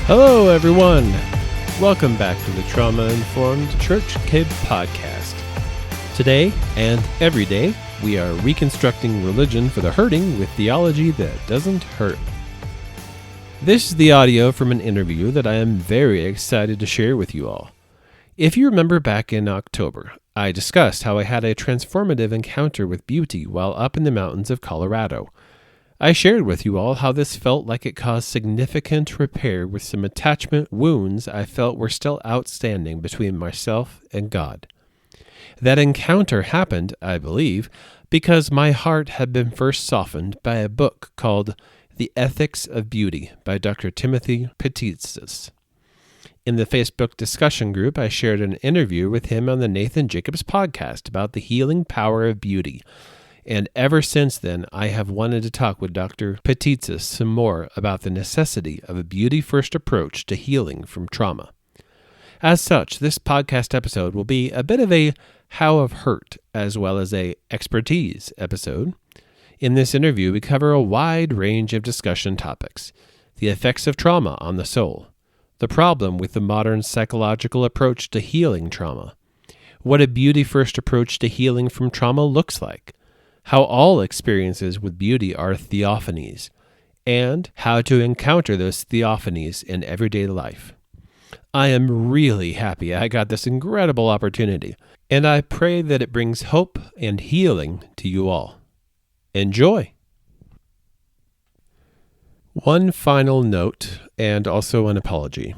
Hello, everyone. Welcome back to the Trauma-Informed Church Kid Podcast. Today and every day, we are reconstructing religion for the hurting with theology that doesn't hurt. This is the audio from an interview that I am very excited to share with you all. If you remember back in October, I discussed how I had a transformative encounter with beauty while up in the mountains of Colorado. I shared with you all how this felt like it caused significant repair with some attachment wounds I felt were still outstanding between myself and God. That encounter happened, I believe, because my heart had been first softened by a book called The Ethics of Beauty by Dr Timothy Patitsas. In the Facebook discussion group, I shared an interview with him on the Nathan Jacobs podcast about the healing power of beauty. And ever since then, I have wanted to talk with Dr. Patitsas some more about the necessity of a beauty-first approach to healing from trauma. As such, this podcast episode will be a bit of a how of hurt as well as a expertise episode. In this interview, we cover a wide range of discussion topics: the effects of trauma on the soul, the problem with the modern psychological approach to healing trauma, what a beauty-first approach to healing from trauma looks like, how all experiences with beauty are theophanies, and how to encounter those theophanies in everyday life. I am really happy I got this incredible opportunity, and I pray that it brings hope and healing to you all. Enjoy! One final note, and also an apology.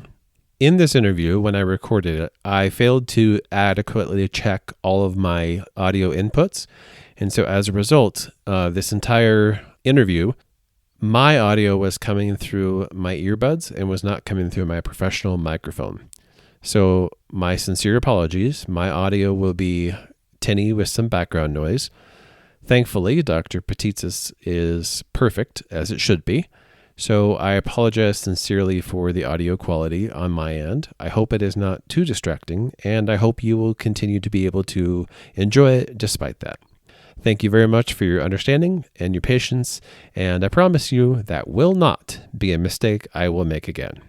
In this interview, when I recorded it, I failed to adequately check all of my audio inputs. And so as a result, this entire interview, my audio was coming through my earbuds and was not coming through my professional microphone. So my sincere apologies. My audio will be tinny with some background noise. Thankfully, Dr. Patitsas is perfect, as it should be. So I apologize sincerely for the audio quality on my end. I hope it is not too distracting, and I hope you will continue to be able to enjoy it despite that. Thank you very much for your understanding and your patience, and I promise you that will not be a mistake I will make again.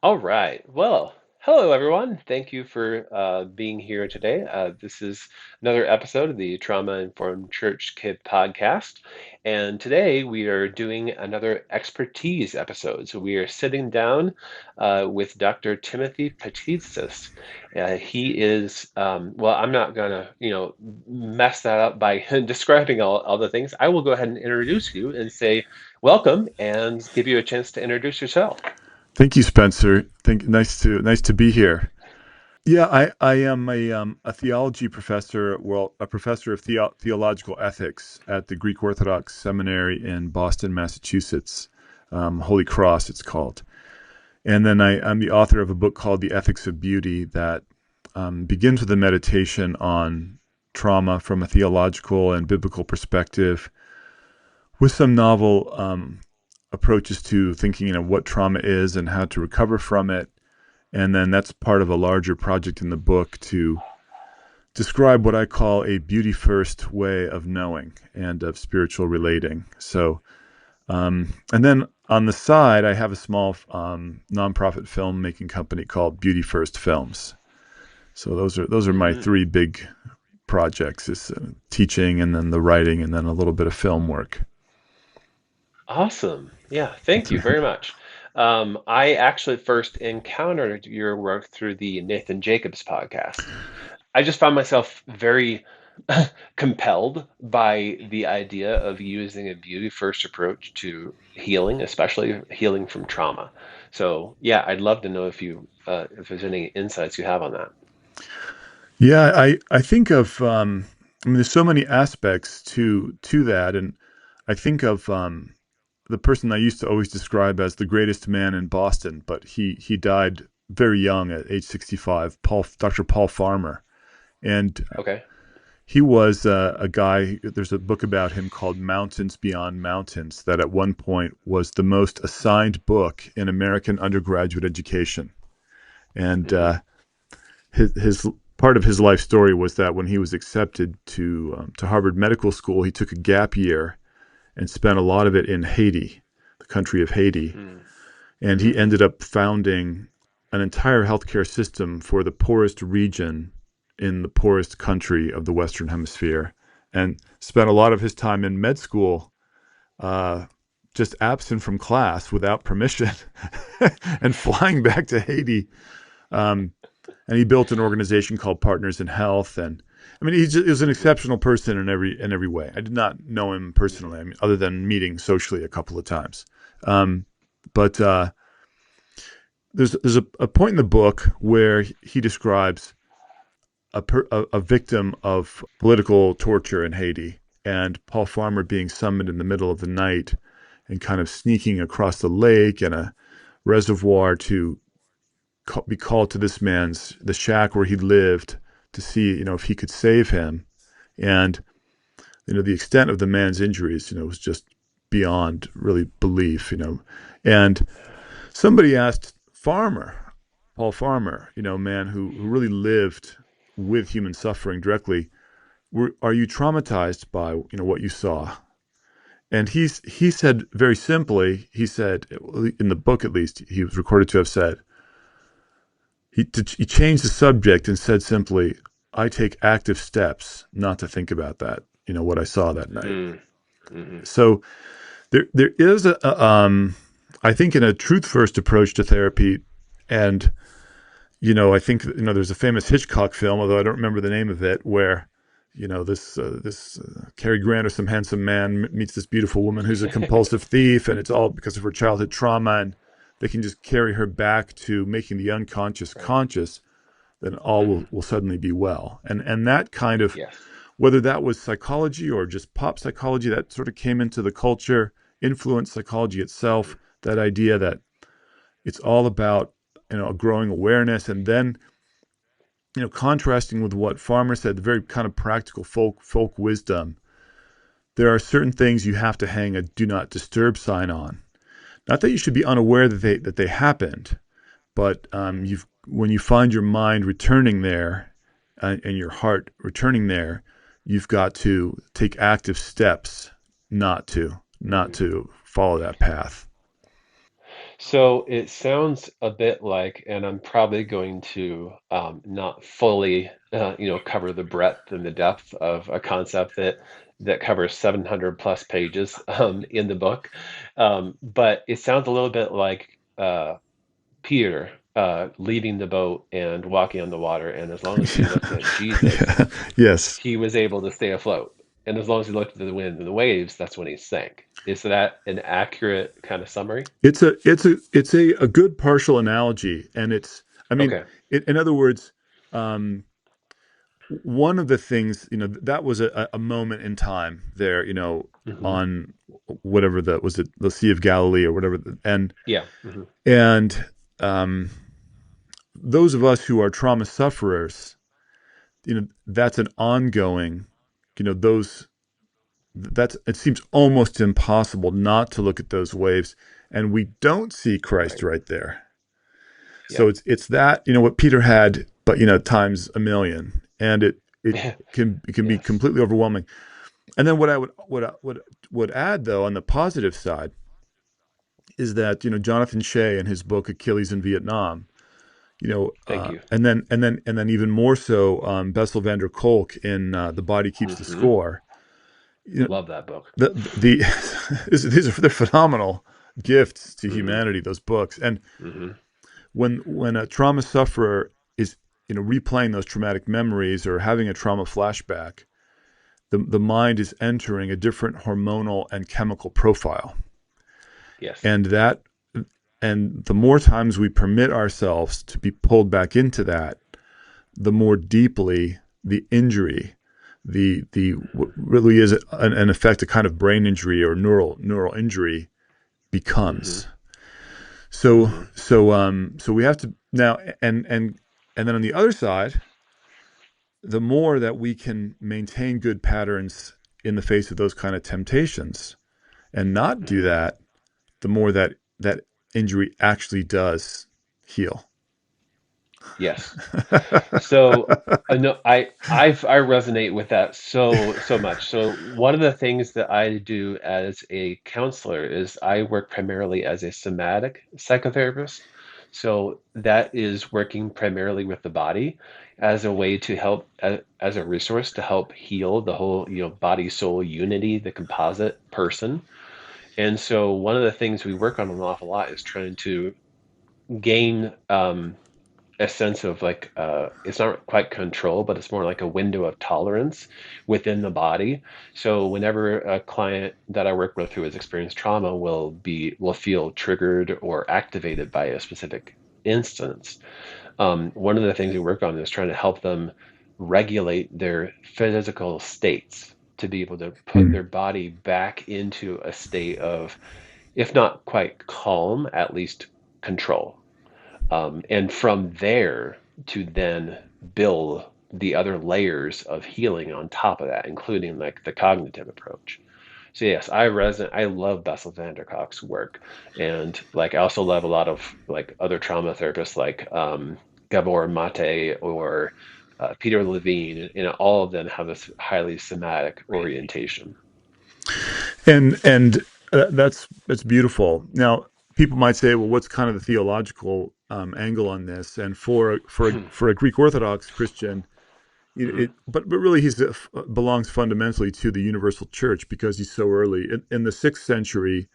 All right. Well, hello, everyone. Thank you for being here today. This is another episode of the Trauma-Informed Church Kid Podcast. And today we are doing another expertise episode. So we are sitting down with Dr. Timothy Patitsas. He is, well, I'm not going to, mess that up by describing all the things. I will go ahead and introduce you and say welcome and give you a chance to introduce yourself. Thank you, Spencer. Nice to be here. Yeah, I am a theology professor, a professor of theological ethics at the Greek Orthodox Seminary in Boston, Massachusetts, Holy Cross it's called. And then I'm the author of a book called The Ethics of Beauty that begins with a meditation on trauma from a theological and biblical perspective with some novel approaches to thinking of what trauma is and how to recover from it. And then that's part of a larger project in the book to describe what I call a beauty-first way of knowing and of spiritual relating. So, and then on the side, I have a small nonprofit filmmaking company called Beauty First Films. So those are my three big projects: is teaching, and then the writing, and then a little bit of film work. Awesome. Yeah, thank you very much. I actually first encountered your work through the Nathan Jacobs podcast. I just found myself very compelled by the idea of using a beauty-first approach to healing, especially healing from trauma. So, yeah, I'd love to know if there's any insights you have on that. Yeah, I think of there's so many aspects to that, and I think of the person I used to always describe as the greatest man in Boston, but he died very young at age 65, Dr. Paul Farmer. And Okay. he was a guy, there's a book about him called Mountains Beyond Mountains that at one point was the most assigned book in American undergraduate education. And his part of his life story was that when he was accepted to Harvard Medical School, he took a gap year and spent a lot of it in Haiti. the country of Haiti. Mm. And he Mm-hmm. ended up founding an entire healthcare system for the poorest region in the poorest country of the Western Hemisphere, and spent a lot of his time in med school, uh, just absent from class without permission, and flying back to Haiti. Um, and he built an organization called Partners in Health. And I mean, he was an Mm-hmm. exceptional person in every way. I did not know him Mm-hmm. personally, I mean, other than meeting socially a couple of times. But there's a point in the book where he describes a victim of political torture in Haiti, and Paul Farmer being summoned in the middle of the night and kind of sneaking across the lake and a reservoir to be called to the shack where he lived, to see, if he could save him. And, the extent of the man's injuries, was just beyond really belief. And somebody asked Paul Farmer, a man who really lived with human suffering directly, are you traumatized by, what you saw? And he said very simply, he said, in the book at least, he was recorded to have said, he changed the subject and said simply, I take active steps not to think about that, what I saw that night. Mm-hmm. So there is I think, in a truth first approach to therapy. And I think, there's a famous Hitchcock film, although I don't remember the name of it, where this Cary Grant or some handsome man meets this beautiful woman who's a compulsive thief, and it's all because of her childhood trauma, and they can just carry her back to making the unconscious Right. conscious, then all Mm-hmm. will suddenly be well. And that kind of, Yes. whether that was psychology or just pop psychology, that sort of came into the culture, influenced psychology Mm-hmm. itself, that idea that it's all about, a growing awareness. And then, contrasting with what Farmer said, the very kind of practical folk wisdom, there are certain things you have to hang a do not disturb sign on. Not that you should be unaware that they happened, but when you find your mind returning there, and your heart returning there, you've got to take active steps not to Mm-hmm. follow that path. So it sounds a bit like, and I'm probably going to not fully, cover the breadth and the depth of a concept that covers 700 plus pages in the book, but it sounds a little bit like Peter leaving the boat and walking on the water, and as long as he looked at Jesus, Yeah. Yes. he was able to stay afloat. And as long as he looked at the wind and the waves, that's when he sank. Is that an accurate kind of summary? It's a good partial analogy, and I mean, Okay. in other words, um, one of the things, that was a moment in time there, Hmm. on whatever was it the Sea of Galilee or whatever, Yeah. Hmm. and um, those of us who are trauma sufferers, that's an ongoing, those that's it seems almost impossible not to look at those waves, and we don't see Christ Right. right there. So Yep. it's that, what Peter had, but times a million, and it can be Yes. completely overwhelming. And then what I would add, though, on the positive side, is that, Jonathan Shea in his book Achilles in Vietnam, Thank you. and then even more so, Bessel van der Kolk in The Body Keeps the Hmm. Score. You know, Love that book. the they're phenomenal gifts to Hmm. humanity, those books. And Hmm. when a trauma sufferer is, replaying those traumatic memories or having a trauma flashback, the mind is entering a different hormonal and chemical profile. Yes. And the more times we permit ourselves to be pulled back into that, the more deeply the injury, the what really is an effect, a kind of brain injury or neural injury, Hmm. becomes. So Hmm. so we have to now, and then on the other side, the more that we can maintain good patterns in the face of those kind of temptations and not do Hmm. that, the more that injury actually does heal. Yes. So no, I resonate with that so much. So one of the things that I do as a counselor is I work primarily as a somatic psychotherapist. So that is working primarily with the body as a way to help as a resource to help heal the whole, body soul unity, the composite person. And so one of the things we work on an awful lot is trying to gain a sense of like it's not quite control, but it's more like a window of tolerance within the body. So whenever a client that I work with who has experienced trauma will feel triggered or activated by a specific instance, one of the things we work on is trying to help them regulate their physical states to be able to put Mm. their body back into a state of, if not quite calm, at least control. And from there to then build the other layers of healing on top of that, including like the cognitive approach. So yes, I love Bessel van der Kolk's work, and like I also love a lot of like other trauma therapists like Gabor Mate or Peter Levine. All of them have this highly somatic orientation. And that's beautiful. Now, people might say, well, what's kind of the theological angle on this? And for a Greek Orthodox Christian, Mhm. but really belongs fundamentally to the universal church because he's so early in the sixth century.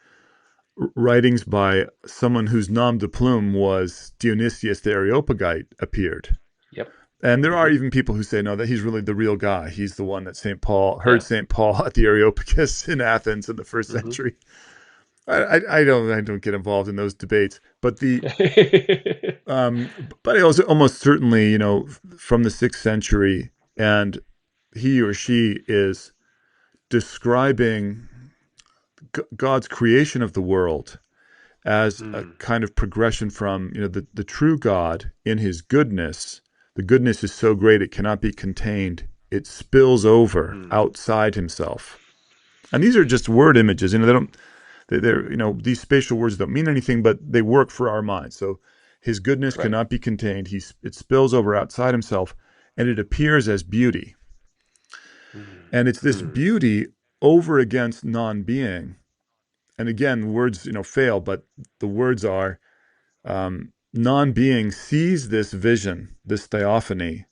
Writings by someone whose nom de plume was Dionysius the Areopagite appeared. Yep. And there are Hmm. even people who say, no, that he's really the real guy. He's the one that St. Paul heard Yeah. St. Paul at the Areopagus in Athens in the first Hmm. century. I don't get involved in those debates, but um, but I also almost certainly, from the sixth century, and he or she is describing God's creation of the world as a Mm. kind of progression from, the true God in his goodness. The goodness is so great it cannot be contained. It spills over Mm. outside himself. And these are just word images. They don't. They're these spatial words don't mean anything, but they work for our minds. So his goodness Right. cannot be contained. It spills over outside himself, and it appears as beauty. Mm. And it's this Mm. beauty over against non-being. And again, words fail, but the words are non-being sees this vision, this theophany,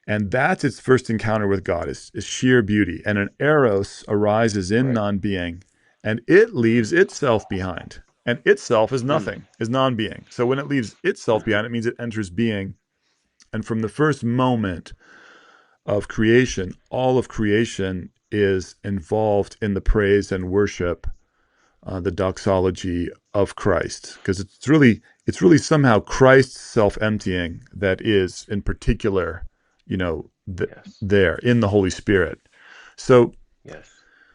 and that's its first encounter with God is sheer beauty. And an eros arises in Right. non-being, and it leaves itself behind. And itself is Mm. nothing, is non-being. So when it leaves itself Hmm. behind, it means it enters being. And from the first moment of creation, all of creation is involved in the praise and worship, the doxology of Christ, because it's really somehow Christ's self-emptying that is in particular, Yes. there in the Holy Spirit. So Yes.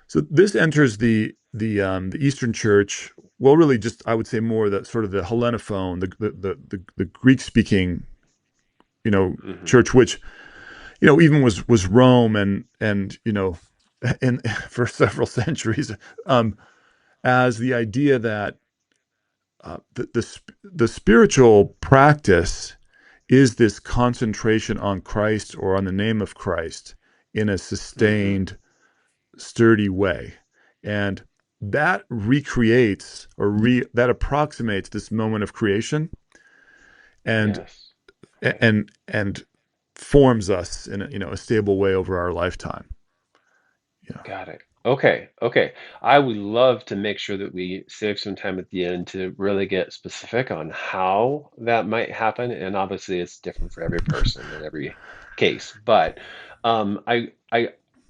so this enters the Eastern Church. Well, really, just I would say more the sort of the Helleноphone, the Greek speaking, Hmm. church, which even was Rome and and for several centuries, um, as the idea that the spiritual practice is this concentration on Christ or on the name of Christ in a Hmm. sustained, sturdy way, and that recreates that approximates this moment of creation, and Yes. and forms us in a stable way over our lifetime. Yeah. Got it. Okay. Okay. I would love to make sure that we save some time at the end to really get specific on how that might happen. And obviously, it's different for every person and every case. But I,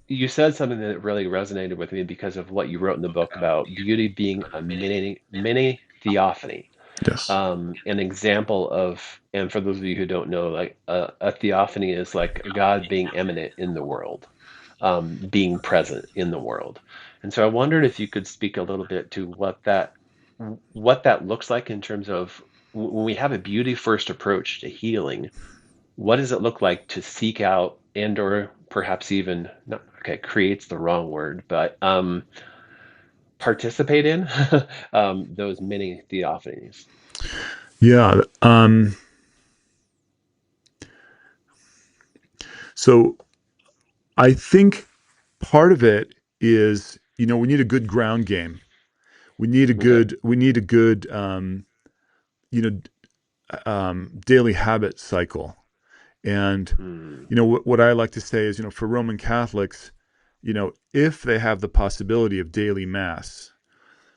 you said something that really resonated with me because of what you wrote in the book about beauty being a mini theophany. Yes. An example of, and for those of you who don't know, like a theophany is like God being eminent in the world, being present in the world. And so I wondered if you could speak a little bit to what that looks like in terms of when we have a beauty first approach to healing. What does it look like to seek out and or perhaps even not, okay, creates the wrong word, but participate in those mini theophanies? Yeah. So I think part of it is, we need a good ground game. Okay. We need a good, you know, daily habit cycle. And, Mm. what I like to say is, for Roman Catholics, if they have the possibility of daily mass,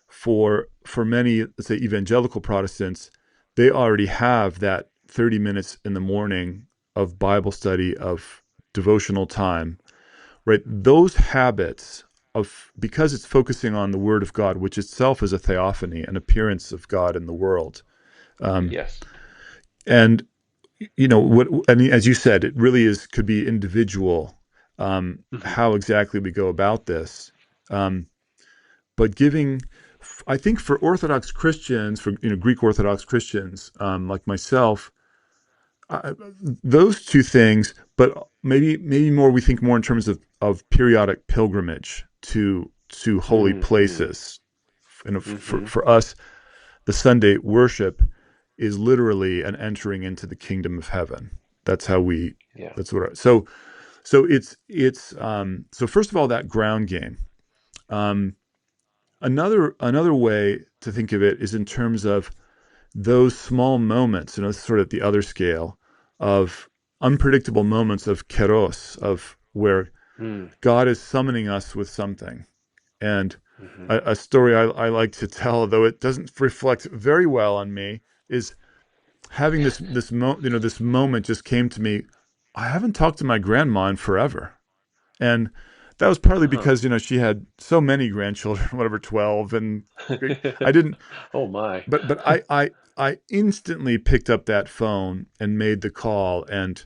for many, let's say, evangelical Protestants, they already have that 30 minutes in the morning of Bible study, of devotional time, right? Those habits of, because it's focusing on the Word of God, which itself is a theophany, an appearance of God in the world. Um, Yes. and what I mean, as you said, it really could be individual, Hmm. how exactly we go about this. Um, but I think for Orthodox Christians, for Greek Orthodox Christians, like myself, I, those two things, but maybe more, we think more in terms of periodic pilgrimage to holy Mm-hmm. places. And Mm-hmm. for us, the Sunday worship is literally an entering into the kingdom of heaven. That's how we. Yeah. That's what. So so first of all, that ground game. Um, another way to think of it is in terms of those small moments, sort of the other scale of unpredictable moments of keros, of where Mm. God is summoning us with something. And Mm-hmm. a story I like to tell, though it doesn't reflect very well on me, is having this moment just came to me. I haven't talked to my grandma in forever, and that was partly Huh. because she had so many grandchildren, whatever, 12, and I didn't. Oh my. But I instantly picked up that phone and made the call, and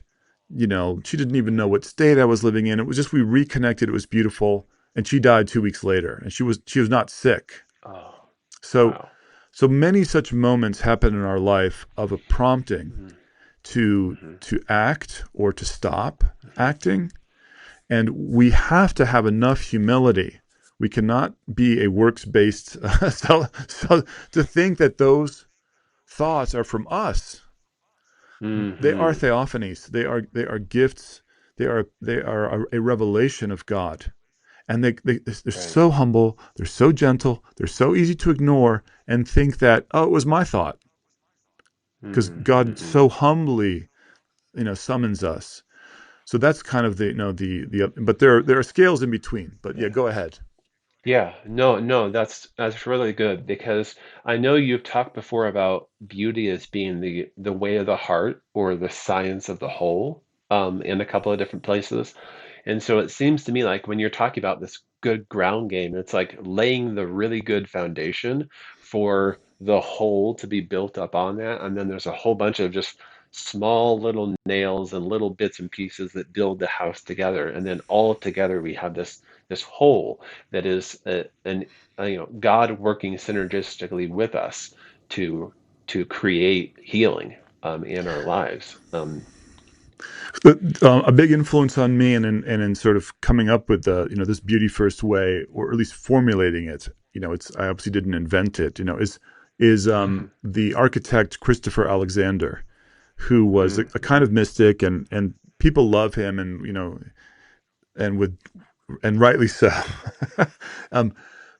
she didn't even know what state I was living in. It was just, we reconnected. It was beautiful, and she died 2 weeks later, and she was not sick. Oh, So wow. so many such moments happen in our life of a prompting Mm-hmm. to act or to stop Mm-hmm. acting, and we have to have enough humility. We cannot be a works-based so to think that those thoughts are from us. They are Mm-hmm. theophanies. They are gifts. They are a revelation of God, and they're Right. so humble. They're so gentle. They're so easy to ignore and think that, oh, it was my thought, because Mm-hmm. God Mm-hmm. so humbly summons us. So that's kind of the but there are scales in between. But yeah, Yeah. go ahead. Yeah, no, no, that's really good because I know you've talked before about beauty as being the way of the heart or the science of the whole, in a couple of different places. And so it seems to me like when you're talking about this good ground game, it's like laying the really good foundation for the whole to be built up on that. And then there's a whole bunch of just small little nails and little bits and pieces that build the house together. And then all together we have this whole that is God working synergistically with us to to create healing in our lives. But a big influence on me, and in sort of coming up with the this beauty first way, or at least formulating it. It's, I obviously didn't invent it. Is Mhm. the architect Christopher Alexander, who was a kind Mhm. of mystic, and people love him, and and with and rightly so. um,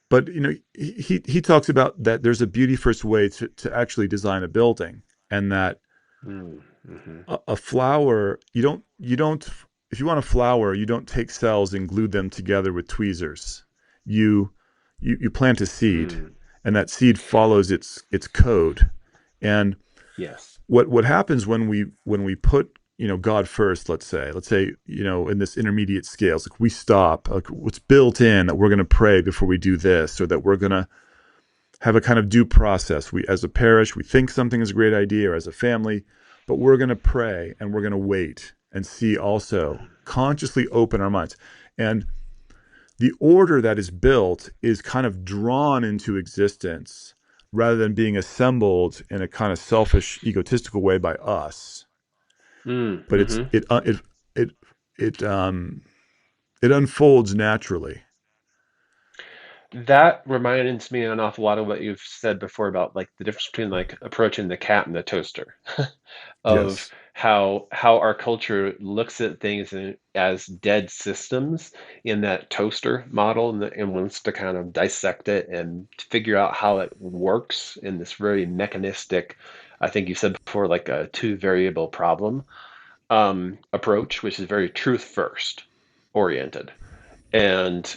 but he talks about that there's a beauty first way to actually design a building, and that Mm, mhm. a flower, you don't if you want a flower, you don't take cells and glue them together with tweezers. You you, you plant a seed, Mm. and that seed follows its code. And Yes. what happens when we put God first, let's say in this intermediate scales, like we stop, like what's built in, that we're going to pray before we do this, or that we're going to have a kind of due process. We, as a parish, we think something is a great idea, or as a family, but we're going to pray, and we're going to wait and see, also consciously open our minds. And the order that is built is kind of drawn into existence, rather than being assembled in a kind of selfish, egotistical way by us. Mm, But mhm. it it unfolds naturally. That reminds me an awful lot of what you've said before about like the difference between like approaching the cat and the toaster, of Yes. how our culture looks at things as dead systems in that toaster model, and wants to kind of dissect it and figure out how it works in this very mechanistic, I think you said before, like a two variable problem approach, which is very truth first oriented. And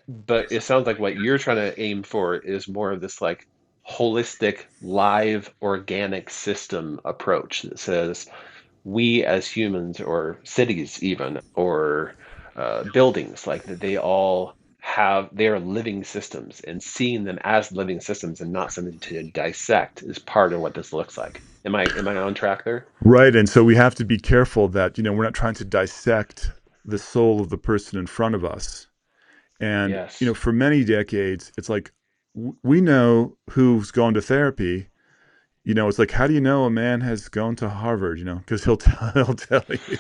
but it sounds like what you're trying to aim for is more of this like holistic, live, organic system approach that says we as humans, or cities even, or buildings, like that they are living systems, and seeing them as living systems and not something to dissect is part of what this looks like. Am I on track there? Right. And so we have to be careful that, we're not trying to dissect the soul of the person in front of us. And, Yes. for many decades, it's like we know who's gone to therapy. It's like, how do you know a man has gone to Harvard? Because he'll tell you.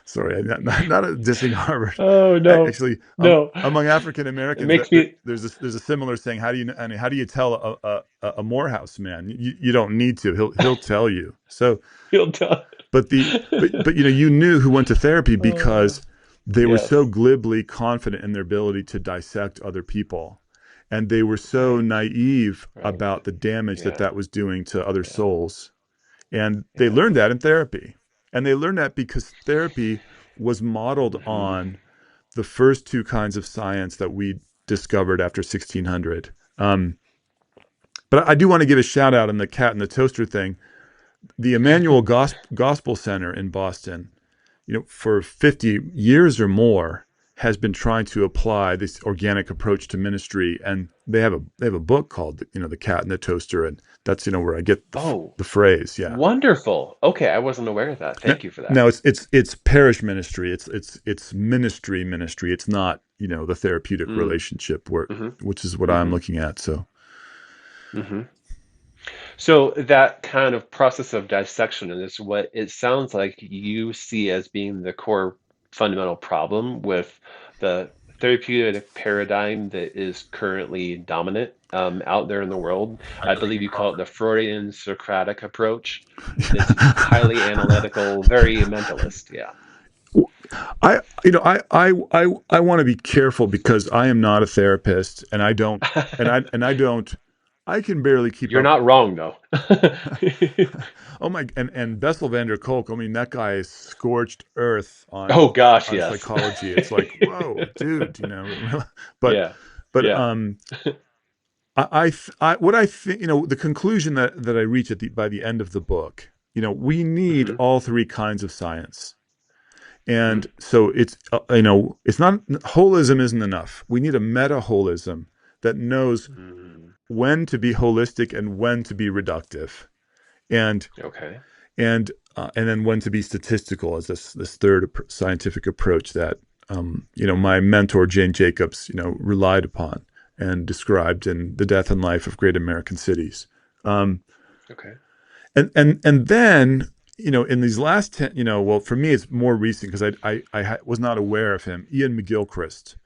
Sorry, not dissing Harvard. Oh no, Actually, no. among African It Americans, makes me there's a similar saying. How do you know? I mean, how do you tell a Morehouse man? You don't need to. He'll tell you. So, feel done. but you knew who went to therapy Uh, because they were so yes. glibly confident in their ability to dissect other people, and they were so Right. naive Right. about the damage that Yeah. that was doing to other Yeah. souls. And they Yeah. learned that in therapy. And they learned that because therapy was modeled Hmm. on the first two kinds of science that we discovered after 1600. But I do want to give a shout out on the cat and the toaster thing. The Emmanuel Gospel Center in Boston, for 50 years or more, has been trying to apply this organic approach to ministry, and they have a book called the Cat and the Toaster, and that's where I get Oh, the phrase. Yeah. wonderful. Okay, I wasn't aware of that. N- Thank you for that. Now it's parish ministry. It's ministry. It's not the therapeutic Mm. relationship Hmm. which is what I'm Hmm. looking at. So Hmm. So that kind of process of dissection is what it sounds like you see as being the core fundamental problem with the therapeutic paradigm that is currently dominant out there in the world. I believe you call it the Freudian Socratic approach. It's highly analytical, very mentalist. Yeah. I want to be careful because I am not a therapist, and I don't I can barely keep You're up. not wrong, though. Oh my, and Bessel van der Kolk, I mean, that guy is scorched earth on Oh gosh, yes. psychology. It's like, whoa, dude, but Yeah. but Yeah. what I think, the conclusion that I reach by the end of the book, we need Hmm. all three kinds of science. Hmm. And so it's not, holism isn't enough. We need a meta holism that knows Hmm. when to be holistic and when to be reductive. And Okay. and then when to be statistical as this third scientific approach that my mentor Jane Jacobs relied upon and described in The Death and Life of Great American Cities. Um, Okay. and then in these last 10, well, for me it's more recent because I was not aware of him. Ian McGilchrist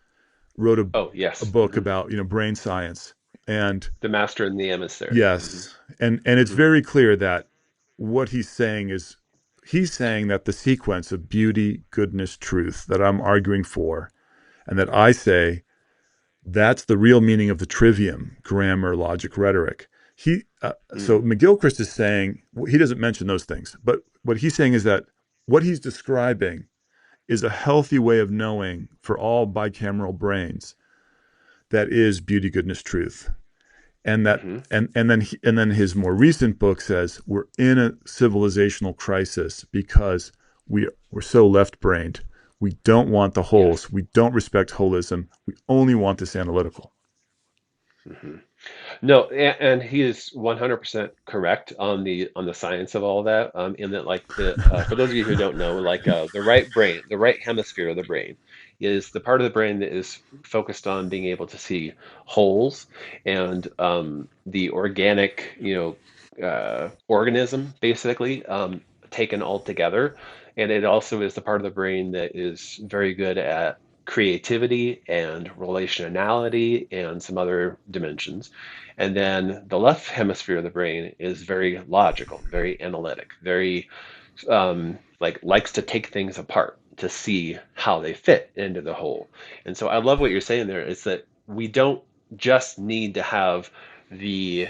wrote Oh, a yes. book Hmm. about brain science. And The master and the emissary. Hmm. yes, and it's Hmm. very clear that what he's saying that the sequence of beauty, goodness, truth that I'm arguing for, and that I say that's the real meaning of the trivium, grammar, logic, rhetoric. So Hmm. McGilchrist is saying, he doesn't mention those things, but what he's saying is that what he's describing is a healthy way of knowing for all bicameral brains that is beauty, goodness, truth. And that Hmm. and then his more recent book says we're in a civilizational crisis because we're so left-brained. We don't want the Yes. wholes. We don't respect holism. We only want this analytical. Hmm. No, and he is 100% correct on the science of all that. In that, like the for those of you who don't know, like the right brain, the right hemisphere of the brain, is the part of the brain that is focused on being able to see wholes and the organic, organism basically taken all together. And it also is the part of the brain that is very good at creativity and relationality and some other dimensions. And then the left hemisphere of the brain is very logical, very analytic, very like likes to take things apart to see how they fit into the whole. And so I love what you're saying there is that we don't just need to have the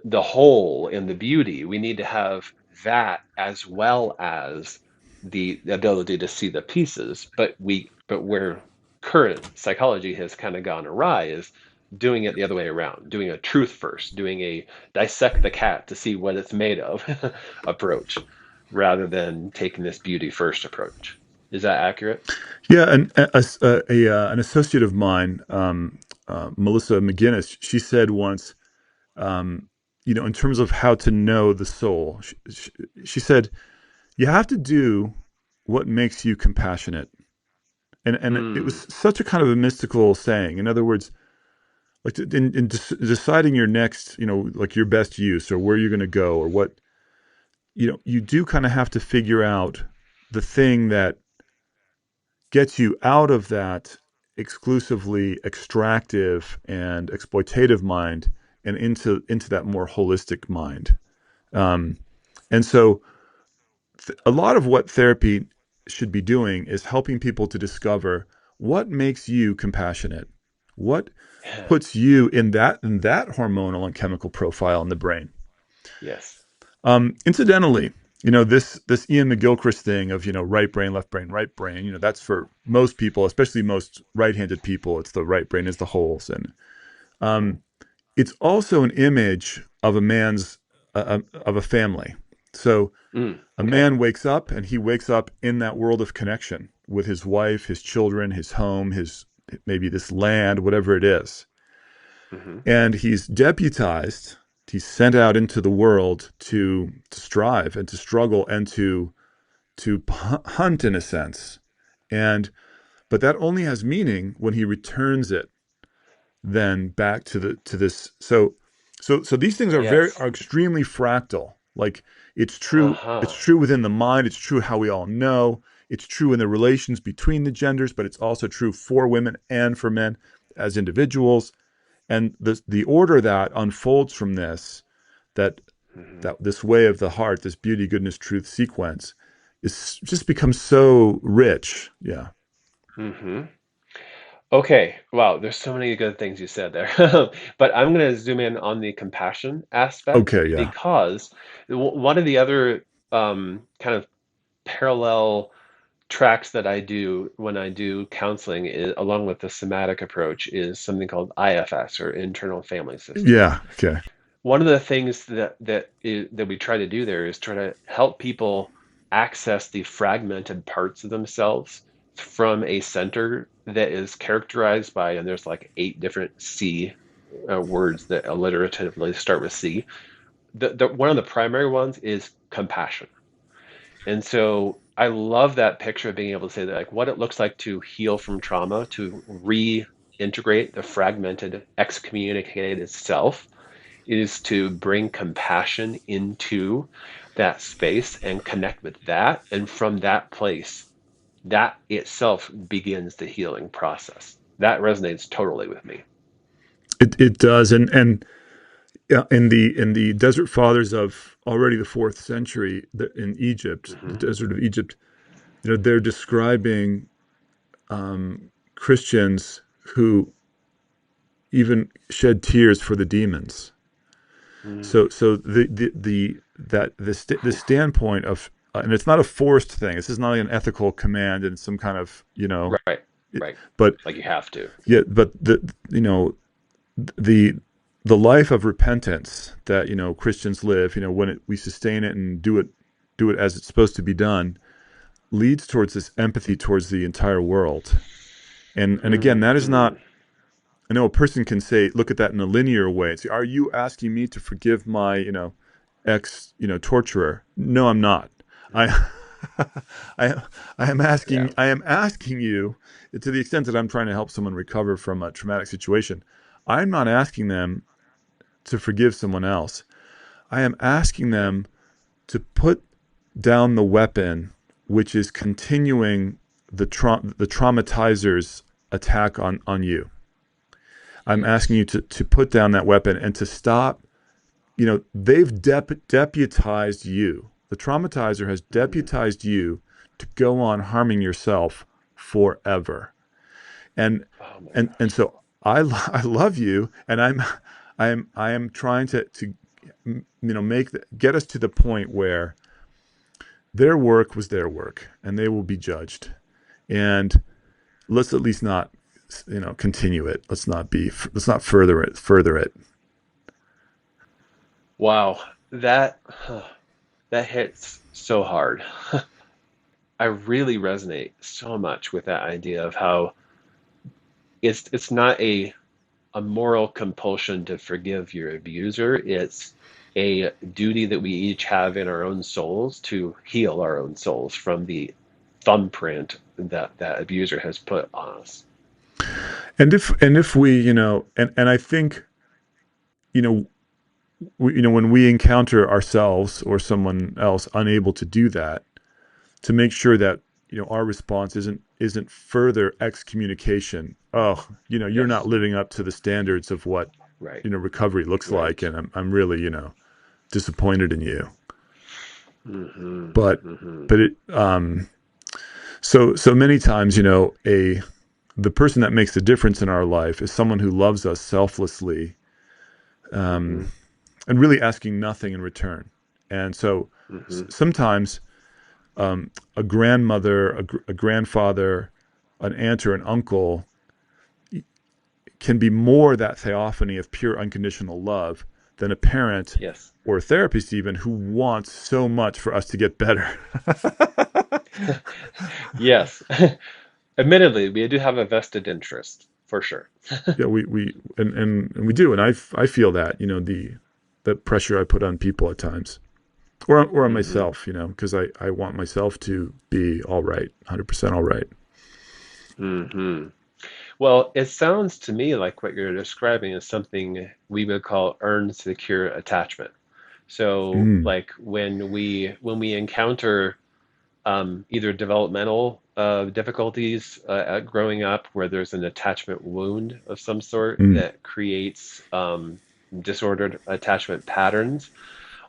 the whole and the beauty. We need to have that as well as the ability to see the pieces. But where current psychology has kind of gone awry is doing it the other way around, doing a truth first, doing a dissect the cat to see what it's made of approach, rather than taking this beauty first approach. Is that accurate? Yeah, an associate of mine, Melissa McGinnis, she said once, in terms of how to know the soul, she said, you have to do what makes you compassionate. And it was Mm, such a kind of a mystical saying. In other words, like in deciding your next, like your best use or where you're going to go or what, you do kind of have to figure out the thing that gets you out of that exclusively extractive and exploitative mind and into that more holistic mind. Um, and so a lot of what therapy should be doing is helping people to discover what makes you compassionate, what yeah. puts you in that hormonal and chemical profile in the brain. Yes. Incidentally, this Ian McGilchrist thing of right brain, left brain, right brain. That's for most people, especially most right-handed people. It's the right brain is the holes, and Hmm. it's also an image of of a family. So a Okay. man wakes up, and he wakes up in that world of connection with his wife, his children, his home, his maybe this land, whatever it is. Hmm. And he's deputized, he's sent out into the world to strive and to struggle and to hunt in a sense. And but that only has meaning when he returns it then back to this. So these things Yes. are extremely fractal. Like it's Uh-huh. true within the mind, it's true how we all know, it's true in the relations between the genders, but it's also true for women and for men as individuals. And the order that unfolds from this, that Hmm. that this way of the heart, this beauty, goodness, truth sequence, is just becomes so rich. Yeah. Hmm. Okay, wow, there's so many good things you said there. But I'm going to zoom in on the compassion aspect Okay. Yeah. because one of the other kind of parallel tracks that I do when I do counseling, along with the somatic approach, is something called IFS, or internal family systems. Yeah. Okay. One of the things that we try to do there is try to help people access the fragmented parts of themselves from a center that is characterized by, and there's like 8 different C words that alliteratively start with C. The one of the primary ones is compassion. And so I love that picture of being able to say that, like, what it looks like to heal from trauma, to reintegrate the fragmented, excommunicated self, is to bring compassion into that space and connect with that. And from that place, that itself begins the healing process. That resonates totally with me. It does, and yeah, in the Desert Fathers of already the fourth century in Egypt, the Hmm. desert of Egypt, they're describing Christians who even shed tears for the demons. Mm. So the standpoint of and it's not a forced thing. This is not an ethical command and some kind of Right, it, right. but Like you have to. yeah, but the the life of repentance that Christians live, when we sustain it and do it as it's supposed to be done, leads towards this empathy towards the entire world. And again, that is Hmm. not. I know a person can say, look at that in a linear way and say, "Are you asking me to forgive my ex torturer?" No, I'm not. I I Yeah. I am asking you, to the extent that I'm trying to help someone recover from a traumatic situation. I'm not asking them to forgive someone else. I am asking Yeah. them to put down the weapon, which is continuing the traumatizer's attack on you. I'm asking you to put down that weapon and to stop. They've deputized you. The traumatizer has deputized you to go on harming yourself forever. And Oh my and gosh. so I love you, and I am trying to get us to the point where their work was their work, and they will be judged. And let's at least not, continue it. Let's not further it. Wow. That that hits so hard. I really resonate so much with that idea of how it's not a moral compulsion to forgive your abuser. It's a duty that we each have in our own souls to heal our own souls from the thumbprint that that abuser has put on us. And if we, and I think, you know, when we encounter ourselves or someone else unable to do that, to make sure that our response isn't further excommunication. Oh, you're not Yes. living up to the standards of what Right. recovery looks like, Right. and I'm really disappointed in you. Mm-hmm. But Mm-hmm. but it so many times, the person that makes the difference in our life is someone who loves us selflessly, Mm-hmm. and really asking nothing in return. And so Mm-hmm. sometimes, a grandmother, a grandfather, an aunt, or an uncle can be more that theophany of pure unconditional love than a parent Yes. or a therapist even who wants so much for us to get better. Yes. Admittedly, we do have a vested interest for sure. Yeah, and we do, and I feel that the pressure I put on people at times, or on Mm-hmm. myself, because I want myself to be all right, 100% all right. Mm-hmm. Well, it sounds to me like what you're describing is something we would call earned secure attachment. So, Mm, like when we encounter either developmental difficulties at growing up, where there's an attachment wound of some sort mm, that creates disordered attachment patterns,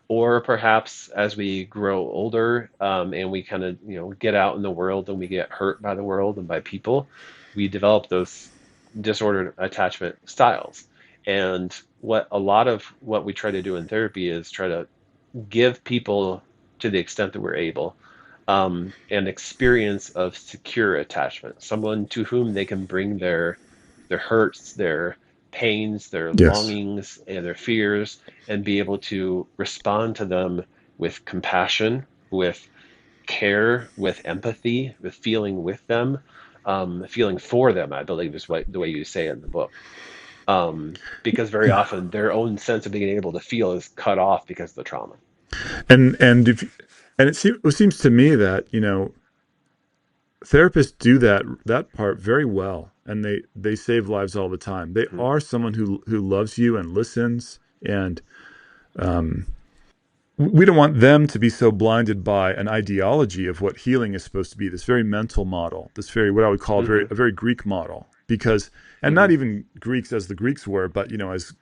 or perhaps as we grow older and we kind of get out in the world and we get hurt by the world and by people, we develop those disordered attachment styles. And what a lot of what we try to do in therapy is try to give people, to the extent that we're able, an experience of secure attachment, someone to whom they can bring their hurts, their pains, their yes. longings, and their fears, and be able to respond to them with compassion, with care, with empathy, with feeling with them, feeling for them, I believe is what the way you say it in the book. Because very often their own sense of being able to feel is cut off because of the trauma. And if it seems to me that therapists do that part very well, and they save lives all the time. They Mhm. are someone who loves you and listens, and we don't want them to be so blinded by an ideology of what healing is supposed to be, this very mental model, this very, what I would call Mhm. a very Greek model, because, and not Mhm. even Greeks as the Greeks were, but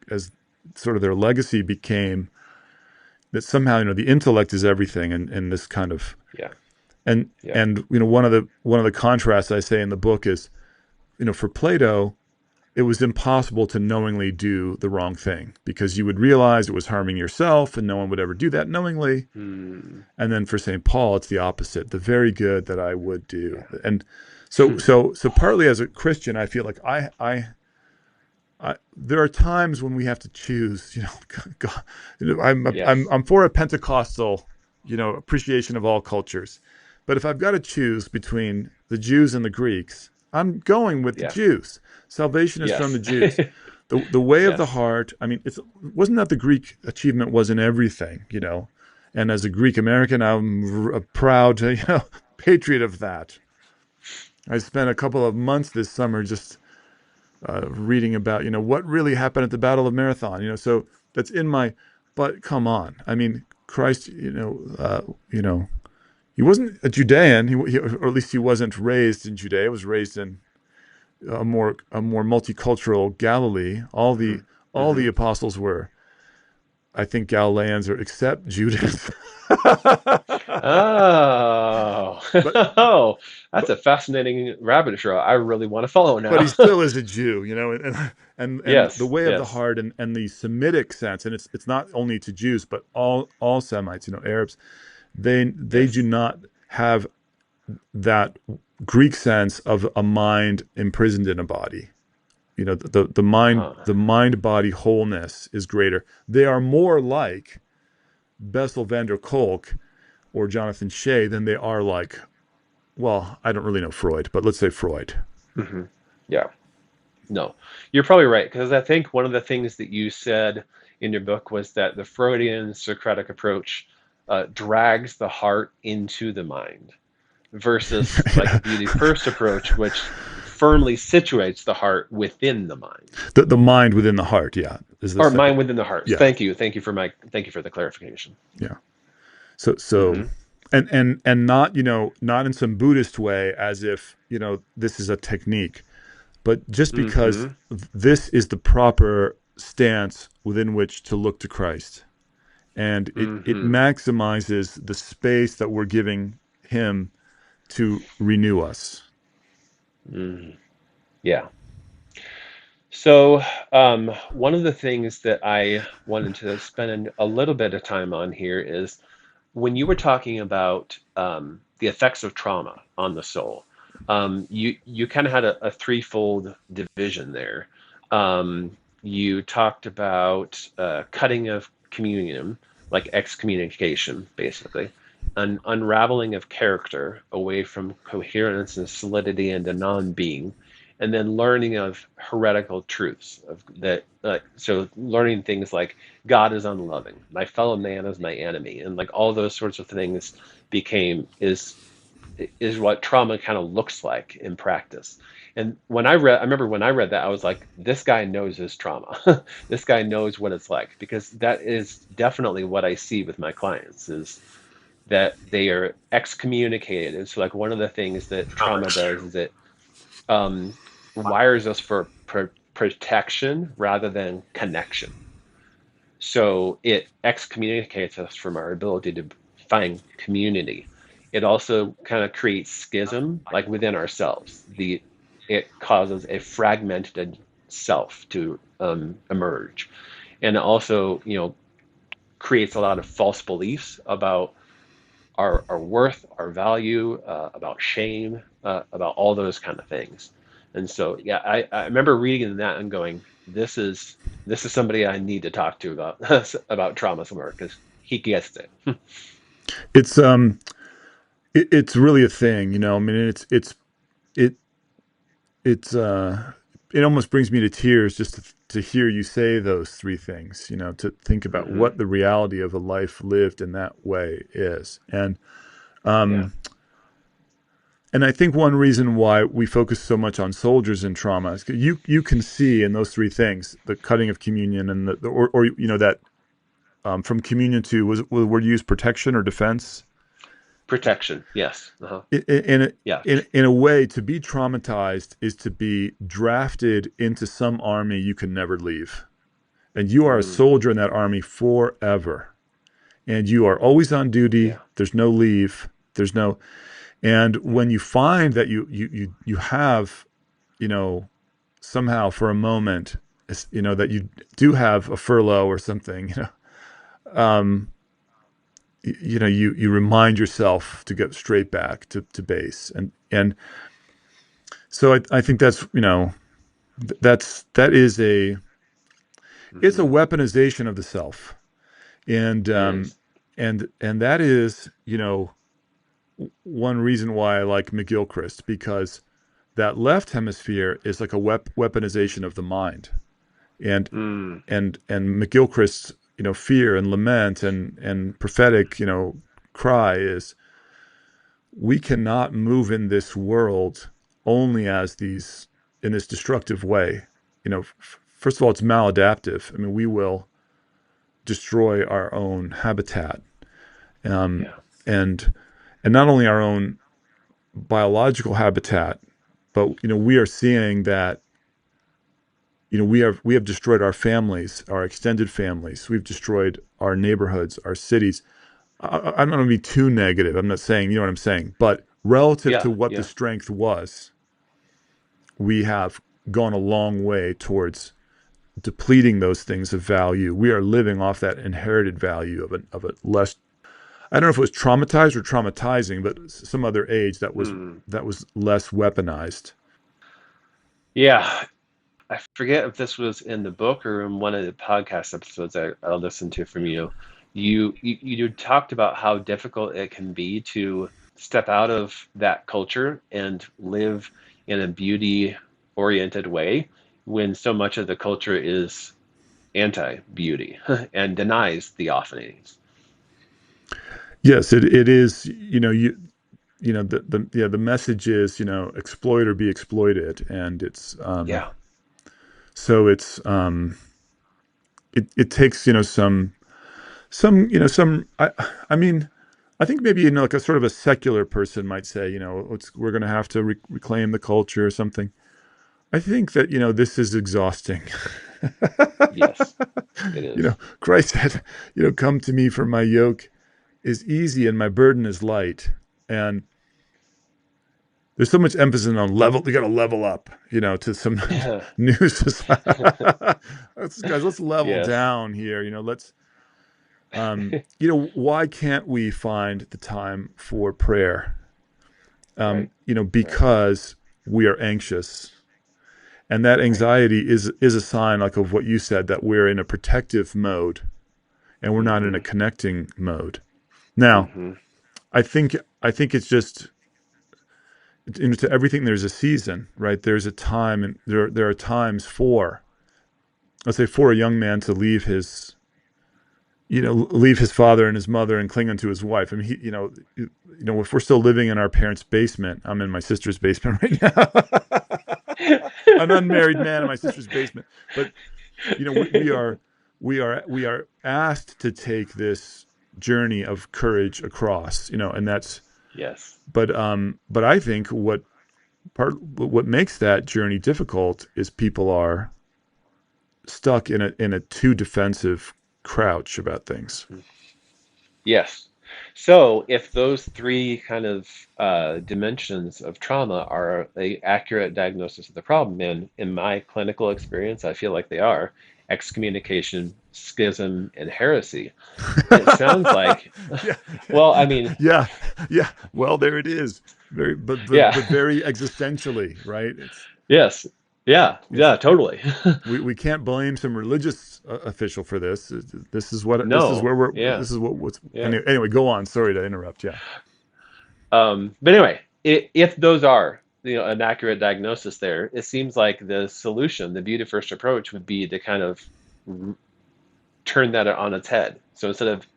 as sort of their legacy became that somehow the intellect is everything, and this kind of, Yeah. and Yeah. and one of the contrasts I say in the book is, for Plato, it was impossible to knowingly do the wrong thing because you would realize it was harming yourself, and no one would ever do that knowingly. Mm. And then for St. Paul, it's the opposite, the very good that I would do. Yeah. And so partly as a Christian, I feel like there are times when we have to choose. God, Yes. I'm for a Pentecostal, appreciation of all cultures, but if I've got to choose between the Jews and the Greeks, I'm going with the Yeah. Jews. Salvation is from the Yes. Jews. The way of the Yes. heart. I mean, it wasn't that the Greek achievement wasn't everything, and as a Greek American, I'm a proud, patriot of that. I spent a couple of months this summer just reading about what really happened at the Battle of Marathon. So that's in my. But come on, I mean, Christ, he wasn't a Judean, or at least he wasn't raised in Judea. He was raised in a more multicultural Galilee. All the Mm-hmm. all Mm-hmm. the apostles were, I think, Galileans, or except Judas. Oh, but oh, that's but a fascinating rabbit trail. I really want to follow but he now. still is a Jew, and the Yes, way of the yes, heart, and the Semitic sense, and it's not only to Jews but all Semites, Arabs. They do yes. not have that Greek sense of a mind imprisoned in a body. Huh. The mind body wholeness is greater. They are more like Bessel van der Kolk or Jonathan Shea than they are like, well, I don't really know Freud, but let's say Freud. Hmm. Yeah. No, you're probably right, because I think one of the things that you said in your book was that the Freudian Socratic approach drags the heart into the mind, versus like the beauty first approach, which firmly situates the heart within the mind, The mind within the heart, yeah, is the or second. mind within the heart. Yeah, Thank you for the clarification. yeah. So, Hmm. and not, not in some Buddhist way, as if, this is a technique, but just because Hmm. this is the proper stance within which to look to Christ. And it Hmm. maximizes the space that we're giving him to renew us. Hmm. Yeah. So, one of the things that I wanted to spend a little bit of time on here is when you were talking about the effects of trauma on the soul. You kind of had a threefold division there. You talked about cutting of communion, like excommunication, basically, an unraveling of character away from coherence and solidity and a non-being, and then learning of heretical truths of that. So learning things like God is unloving, my fellow man is my enemy, and like all those sorts of things became is what trauma kind of looks like in practice. And I remember when I read that, I was like, this guy knows his trauma. This guy knows what it's like, because that is definitely what I see with my clients is that they are excommunicated. And so like one of the things that trauma does is it um, wires us for protection rather than connection. So it excommunicates us from our ability to find community. It also kind of creates schism, like within ourselves. It causes a fragmented self to emerge, and it also, creates a lot of false beliefs about our worth, our value, about shame, about all those kind of things. And so, yeah, I remember reading that and going, this is somebody I need to talk to about about trauma somewhere, because he gets it. It's it's really a thing, I mean, it it's it almost brings me to tears just to hear you say those three things, to think about Hmm. what the reality of a life lived in that way is. Yeah. Um, and I think one reason why we focus so much on soldiers in trauma is 'cause you can see in those three things, the cutting of communion and or that from communion to, was the word used, protection or defense? Protection. Yes. Uh-huh. In Yeah. in a way, to be traumatized is to be drafted into some army you can never leave, and you are a Mm, soldier in that army forever, and you are always on duty. yeah. There's no leave. There's no. And when you find that you have, you know somehow for a moment, that you do have a furlough or something, um, you remind yourself to get straight back to base, and so I think that's, that is it's a Hmm. weaponization of the self, and It is. and that is, one reason why I like McGilchrist, because that left hemisphere is like a weaponization of the mind, and Mm, and McGilchrist's, fear and lament and prophetic, cry is, we cannot move in this world only as these in this destructive way. First of all, it's maladaptive. I mean, we will destroy our own habitat, um, yeah. and and not only our own biological habitat, but we are seeing that we have destroyed our families, our extended families. We've destroyed our neighborhoods, our cities. I'm not going to be too negative. I'm not saying, you know what I'm saying, but relative Yeah, to what the yeah. strength was, we have gone a long way towards depleting those things of value. We are living off that inherited value of a less, I don't know if it was traumatized or traumatizing, but some other age that was Hmm. less weaponized. Yeah. I forget if this was in the book or in one of the podcast episodes I listened to from you. You talked about how difficult it can be to step out of that culture and live in a beauty oriented way when so much of the culture is anti-beauty and denies theophanies. Yes, it is. The message is, exploit or be exploited, and it's Yeah. so it's it takes some I mean, I think maybe like a sort of a secular person might say, we're going to have to reclaim the culture or something. I think that this is exhausting. Yes, it is. Christ said, come to me, for my yoke is easy and my burden is light. And there's so much emphasis on level. You got to level up, to some new society. Guys, let's level Yes. down here. Let's, why can't we find the time for prayer? Right. Right. Because we are anxious, and that Right. anxiety is a sign, like, of what you said, that we're in a protective mode and we're not in a Mm-hmm. connecting mode. Now, Mm-hmm. I think it's just, to everything there's a season, right? There's a time, and there are times for, let's say, for a young man to leave his father and his mother and cling unto his wife. I mean, if we're still living in our parents' basement, I'm in my sister's basement right now. An unmarried man in my sister's basement, but we are asked to take this journey of courage across, and that's, Yes. but I think what makes that journey difficult is people are stuck in a too defensive crouch about things. Yes. So if those three kind of dimensions of trauma are a accurate diagnosis of the problem, and in my clinical experience, I feel like they are excommunication, schism, and heresy. It sounds like, Yeah, well, I mean, yeah, yeah. Well, there it is. Very, but yeah, very existentially, right? yes, yeah, It's yeah, totally. we can't blame some religious official for this. No, yeah, This is what's yeah. anyway. Go on. Sorry to interrupt. Yeah. But anyway, if those are, an accurate diagnosis there, it seems like the solution, the beauty first approach, would be to kind of r- turn that on its head. So instead of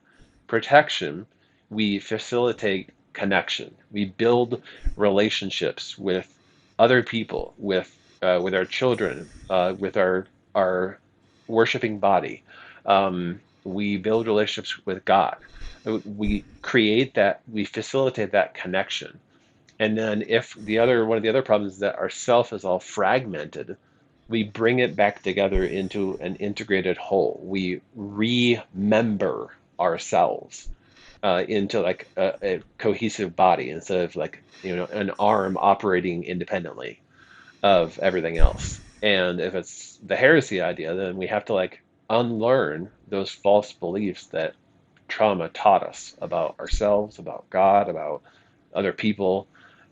protection, we facilitate connection. We build relationships with other people, with our children, with our worshiping body. We build relationships with God. We create that. We facilitate that connection. And then if the other one of the other problems is that our self is all fragmented, we bring it back together into an integrated whole. We remember ourselves into like a cohesive body instead of like an arm operating independently of everything else. And if it's the heresy idea, then we have to like unlearn those false beliefs that trauma taught us about ourselves, about God, about other people.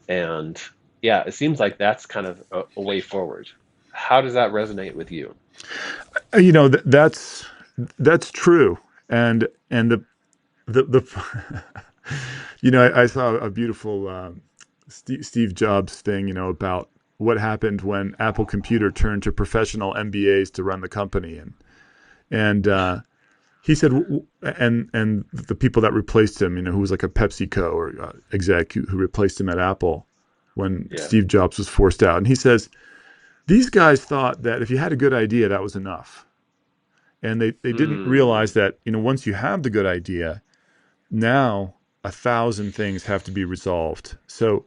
And yeah, it seems like that's kind of a way forward. How does that resonate with you? That's true, and the I saw a beautiful Steve Jobs thing, about what happened when Apple Computer turned to professional MBAs to run the company, and he said, and the people that replaced him, who was like a PepsiCo or exec who replaced him at Apple when Yeah. Steve Jobs was forced out, and he says these guys thought that if you had a good idea, that was enough, and they didn't Mm, realize that once you have the good idea, now 1,000 things have to be resolved. So,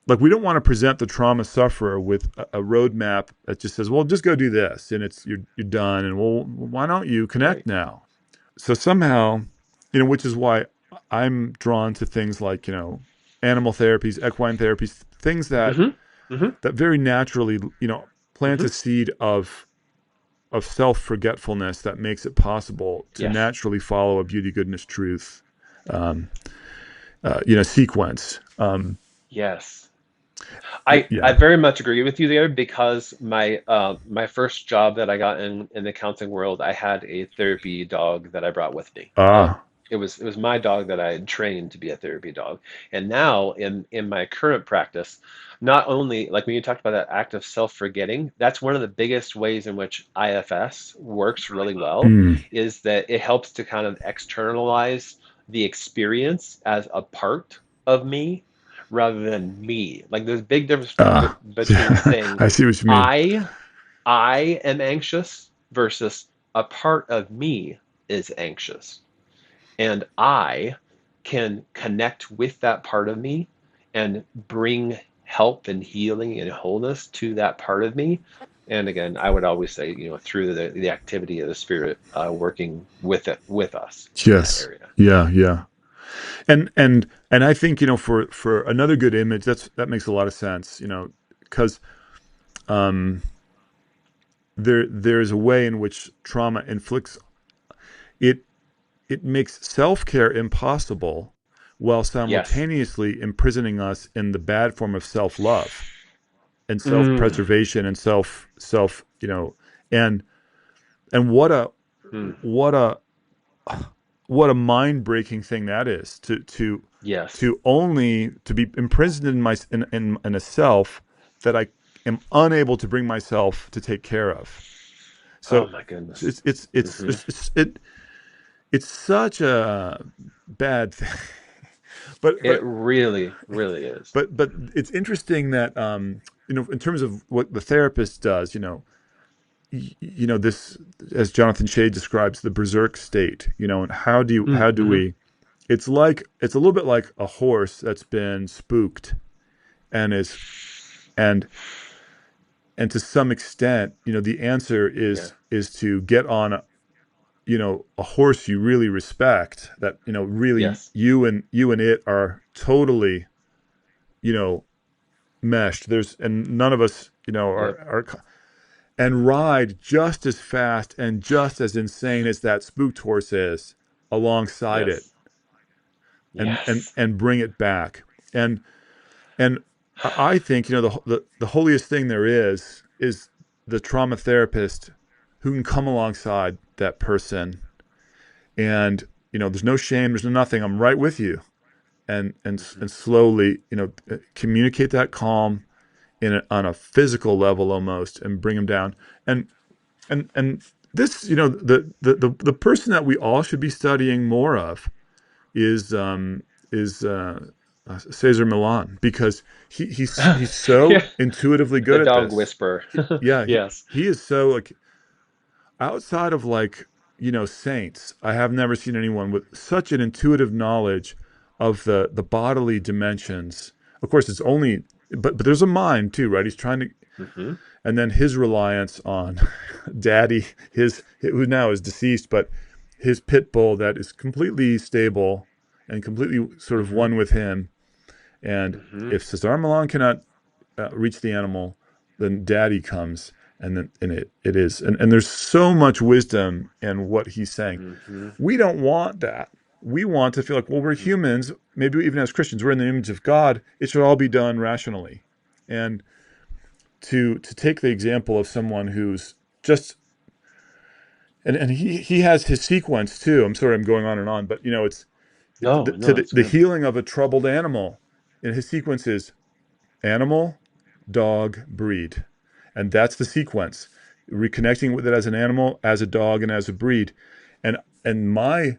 like, we don't want to present the trauma sufferer with a roadmap that just says, well, just go do this and you're done. And well, why don't you connect Right. now? So somehow, which is why I'm drawn to things like, animal therapies, equine therapies, things that Mm-hmm. Mm-hmm. very naturally, plant Mm-hmm. a seed of self-forgetfulness that makes it possible to Yes. naturally follow a beauty, goodness, truth, sequence. Yes. I Yeah. very much agree with you there because my first job that I got in the counseling world, I had a therapy dog that I brought with me. Ah. It was my dog that I had trained to be a therapy dog. And now in my current practice, not only like when you talked about that act of self-forgetting, that's one of the biggest ways in which IFS works really well, Mm. is that it helps to kind of externalize the experience as a part of me rather than me. Like there's a big difference Ah. between Yeah. saying I see what you mean. I I am anxious versus a part of me is anxious. And I can connect with that part of me and bring help and healing and wholeness to that part of me. And again, I would always say, through the activity of the spirit working with us in that Yes. area. Yeah. Yeah. And I think, for another good image, that makes a lot of sense, because um, there's a way in which trauma inflicts it. It makes self-care impossible while Yes. simultaneously imprisoning us in the bad form of self-love and Mm, self-preservation and self, and and mm, what a what a mind-breaking thing that is yes. to be imprisoned in in a self that I am unable to bring myself to take care of. Oh So my goodness. it's Hmm. it's such a bad thing. but It but really, really is. but it's interesting that in terms of what the therapist does, this, as Jonathan Shea describes, the berserk state, and how do Mm-hmm. we, it's a little bit like a horse that's been spooked and is and and to some extent, the answer Yeah. is to get on a horse you really respect, that really Yes. you and it are totally you know meshed. And none of us Yep. are and ride just as fast and just as insane as that spooked horse is alongside it, Yes. Yes. and bring it back. And and I think the holiest thing there is the trauma therapist who can come alongside that person, and there's no shame, there's no nothing, I'm right with you, Hmm. and slowly communicate that calm on a physical level almost, and bring them down. And this, the person that we all should be studying more of is is Cesar Millan, because he's so Yeah. intuitively The good at dog this. whisperer. Yeah, Yes. he is so, like, outside of, like, saints, I have never seen anyone with such an intuitive knowledge of the bodily dimensions. Of course, it's only, but there's a mind too, right? He's trying to, Hmm. and then his reliance on Daddy, who now is deceased, but his pit bull that is completely stable and completely sort of Hmm. one with him. And Hmm. if Cesar Millan cannot reach the animal, then Daddy comes, and it is. And there's so much wisdom in what he's saying. Hmm. We don't want that. We want to feel like, well, we're humans. Maybe even as Christians, we're in the image of God. It should all be done rationally. And to take the example of someone who's just, and he has his sequence too. I'm sorry, I'm going on and on, but No, to no, that's the good. healing of a troubled animal. And his sequence is animal, dog, breed. And that's the sequence. Reconnecting with it as an animal, as a dog, and as a breed. And my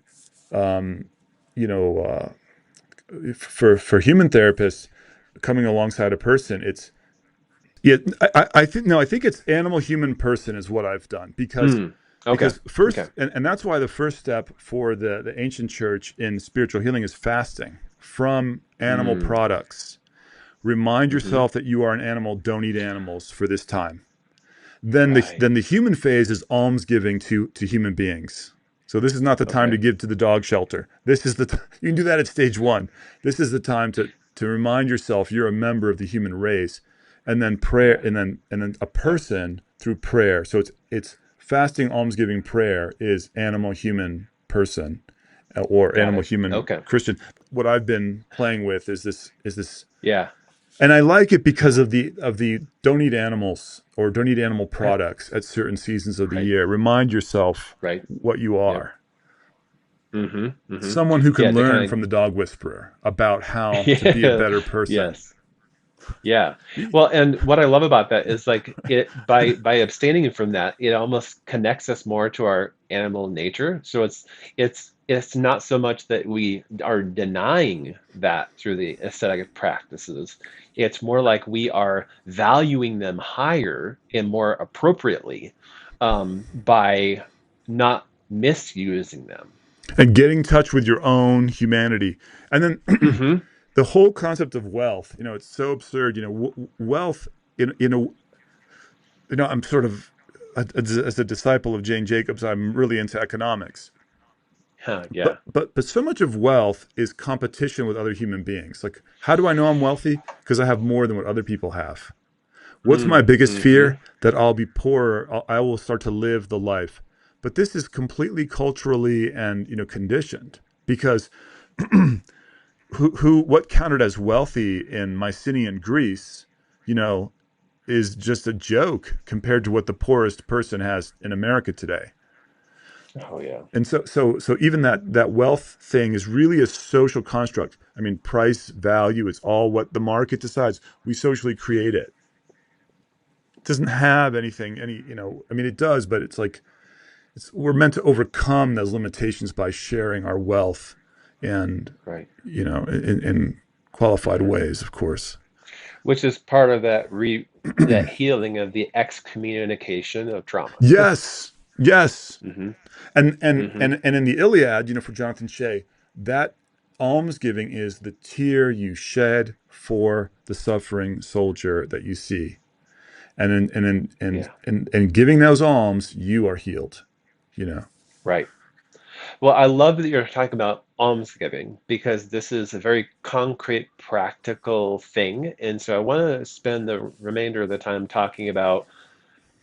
um, you know, for human therapists coming alongside a person, it's, yeah, I think, no, I think it's animal, human, person is what I've done, because Mm. Okay. Because first, Okay. and that's why the first step for the ancient church in spiritual healing is fasting from animal Mm. products. Remind Mm-hmm. yourself that you are an animal. Don't eat animals for this time. Right. Then the human phase is almsgiving to human beings. So this is not the time to Okay. give to the dog shelter. This is you can do that at stage one. This is the time to remind yourself you're a member of the human race, and then prayer, Yeah. and then a Yeah. person through prayer. So it's fasting, almsgiving, prayer is animal, human, person, or Got animal, it. human, Okay. Christian. What I've been playing with is this, Yeah. and I like it because of the don't eat animals or don't eat animal Okay. products at certain seasons of the Right. year. Remind yourself Right. what you Yep. are. Mm-hmm. Mm-hmm. Someone who Yeah. can To learn kind from the dog whisperer about how of. to be a Yeah. better person. Yes. Yeah. Well, and what I love about that is like it by abstaining from that, it almost connects us more to our animal nature. So it's not so much that we are denying that through the aesthetic practices. It's more like we are valuing them higher and more appropriately by not misusing them. And getting in touch with your own humanity. And then Hmm. the whole concept of wealth, it's so absurd. Wealth in a, I'm sort of, as a disciple of Jane Jacobs, I'm really into economics. Huh, yeah. But so much of wealth is competition with other human beings. Like, how do I know I'm wealthy? Because I have more than what other people have. What's my biggest Mm-hmm. fear? That I'll be poor. I will start to live the life. But this is completely culturally and conditioned, because what counted as wealthy in Mycenaean Greece, you know, is just a joke compared to what the poorest person has in America today. Oh yeah. And so even that wealth thing is really a social construct. I mean, price, value, it's all what the market decides. We socially create it. It doesn't have I mean, it does, but it's like we're meant to overcome those limitations by sharing our wealth, and Right. in qualified ways, of course. Which is part of that healing of the excommunication of trauma. Yes, yes. Hmm. Hmm. And in the Iliad, for Jonathan Shea, that almsgiving is the tear you shed for the suffering soldier that you see. Yeah, And giving those alms, you are healed, you know. right. Well, I love that you're talking about almsgiving because this is a very concrete, practical thing. And so I want to spend the remainder of the time talking about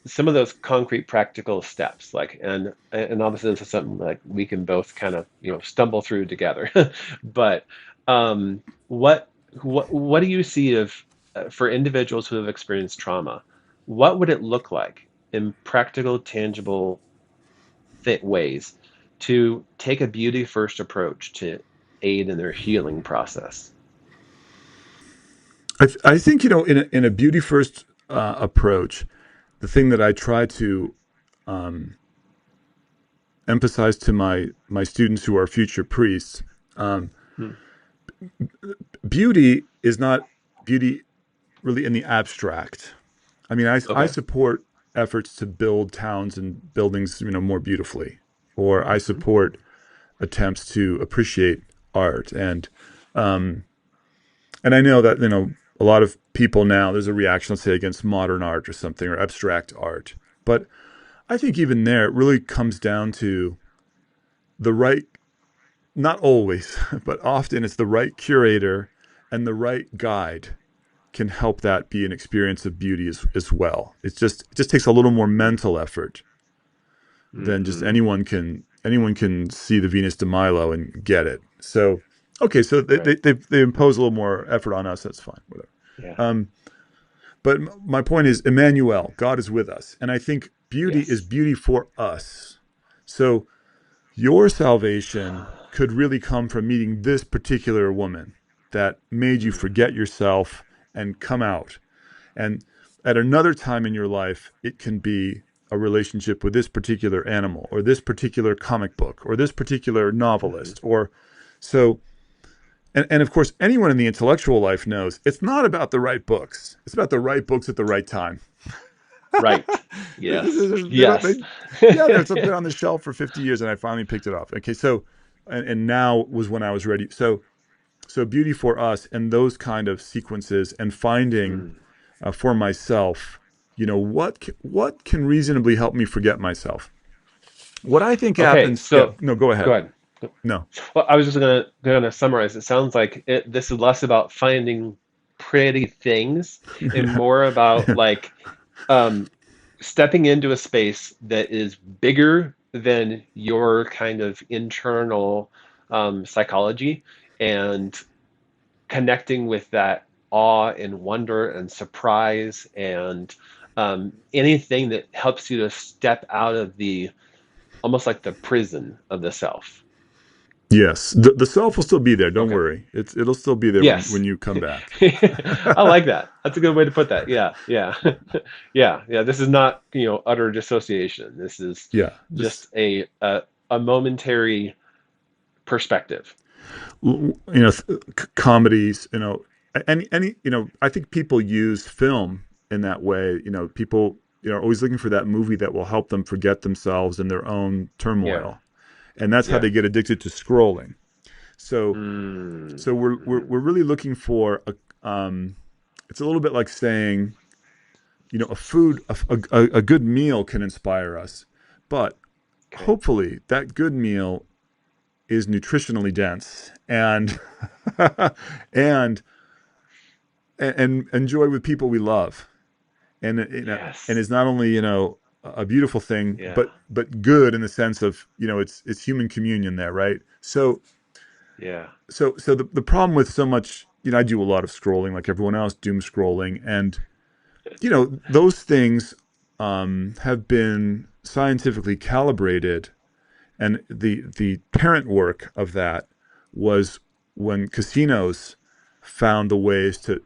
some of those concrete, practical steps. Like, and obviously this is something like we can both kind of, stumble through together. But what what do you see of for individuals who have experienced trauma? What would it look like in practical, tangible ways to take a beauty first approach to aid in their healing process? I think in a beauty first approach, the thing that I try to um, emphasize to my students who are future priests, um, Hmm. beauty is not beauty really in the abstract. I mean, I Okay. support efforts to build towns and buildings, more beautifully, or I Hmm. support attempts to appreciate art, um, and I know that a lot of people now, there's a reaction, let's say, against modern art or something, or abstract art. But I think even there, it really comes down to the right, not always, but often it's the right curator and the right guide can help that be an experience of beauty as well. It just takes a little more mental effort than just Hmm. anyone can see the Venus de Milo and get it. So okay, so Right. they impose a little more effort on us. That's fine, whatever. Yeah. Um, but my point is, Emmanuel, God is with us, and I think beauty is Yes. beauty for us. So your salvation could really come from meeting this particular woman that made you Hmm. forget yourself and come out. And at another time in your life, it can be a relationship with this particular animal or this particular comic book or this particular Hmm. novelist. Or so, and of course, anyone in the intellectual life knows it's not about the right books. It's about the right books at the right time. Right. Yes. They don't, Yes. yeah, they've been on the shelf for 50 years, and I finally picked it up. Okay, so, and now was when I was ready. So beauty for us and those kind of sequences and finding Mm. for myself, what can reasonably help me forget myself? What I think Okay, happens, yeah, so no, go go ahead. ahead. No. Well, I was just gonna summarize. It sounds like this is less about finding pretty things and Yeah. more about like um, stepping into a space that is bigger than your kind of internal psychology and connecting with that awe and wonder and surprise and anything that helps you to step out of the almost like the prison of the self. Yes, the self will still be there. Don't Okay. worry. It'll still be there when Yes. you come back. I like that. That's a good way to put that. Yeah, yeah. Yeah, yeah. This is not, utter dissociation. This is Yeah, just just a momentary perspective. comedies. Any. I think people use film in that way. People are always looking for that movie that will help them forget themselves and their own Yeah, turmoil, and that's how yeah. they get addicted to scrolling. So Mm, so hmm. we're really looking for a. It's a little bit like saying, a food, a good meal can inspire us, but Okay. hopefully that good meal is nutritionally dense and and enjoy with people we love, and and Yes. is not only a beautiful thing, Yeah. but good in the sense of it's human communion there, right? Yeah. So the problem with so much, I do a lot of scrolling like everyone else, doom scrolling, and those things have been scientifically calibrated, and the parent work of that was when casinos found the ways to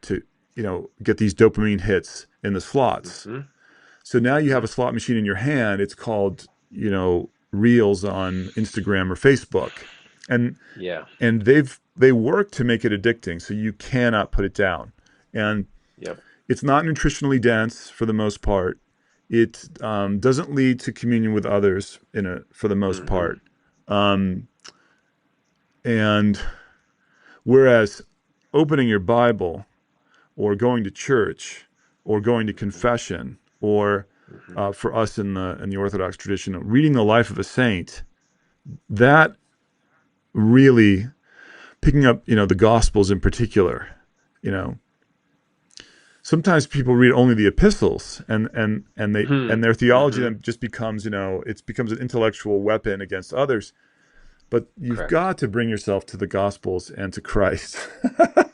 get these dopamine hits in the slots. Hmm. So now you have Hmm. a slot machine in your hand. It's called Reels on Instagram or Facebook, and Yeah. they work to make it addicting, so you cannot put it down. And Yep. it's not nutritionally dense for the most part. It doesn't lead to communion with others for the most Hmm. part. Um, and whereas opening your Bible or going to church or going to Hmm. confession or Hmm. for us in the Orthodox tradition, reading the life of a saint, that really picking up the Gospels in particular, you know sometimes people read only the epistles, Hmm. and their theology Hmm. then just becomes it becomes an intellectual weapon against others. But you've Correct. got to bring yourself to the Gospels and to Christ.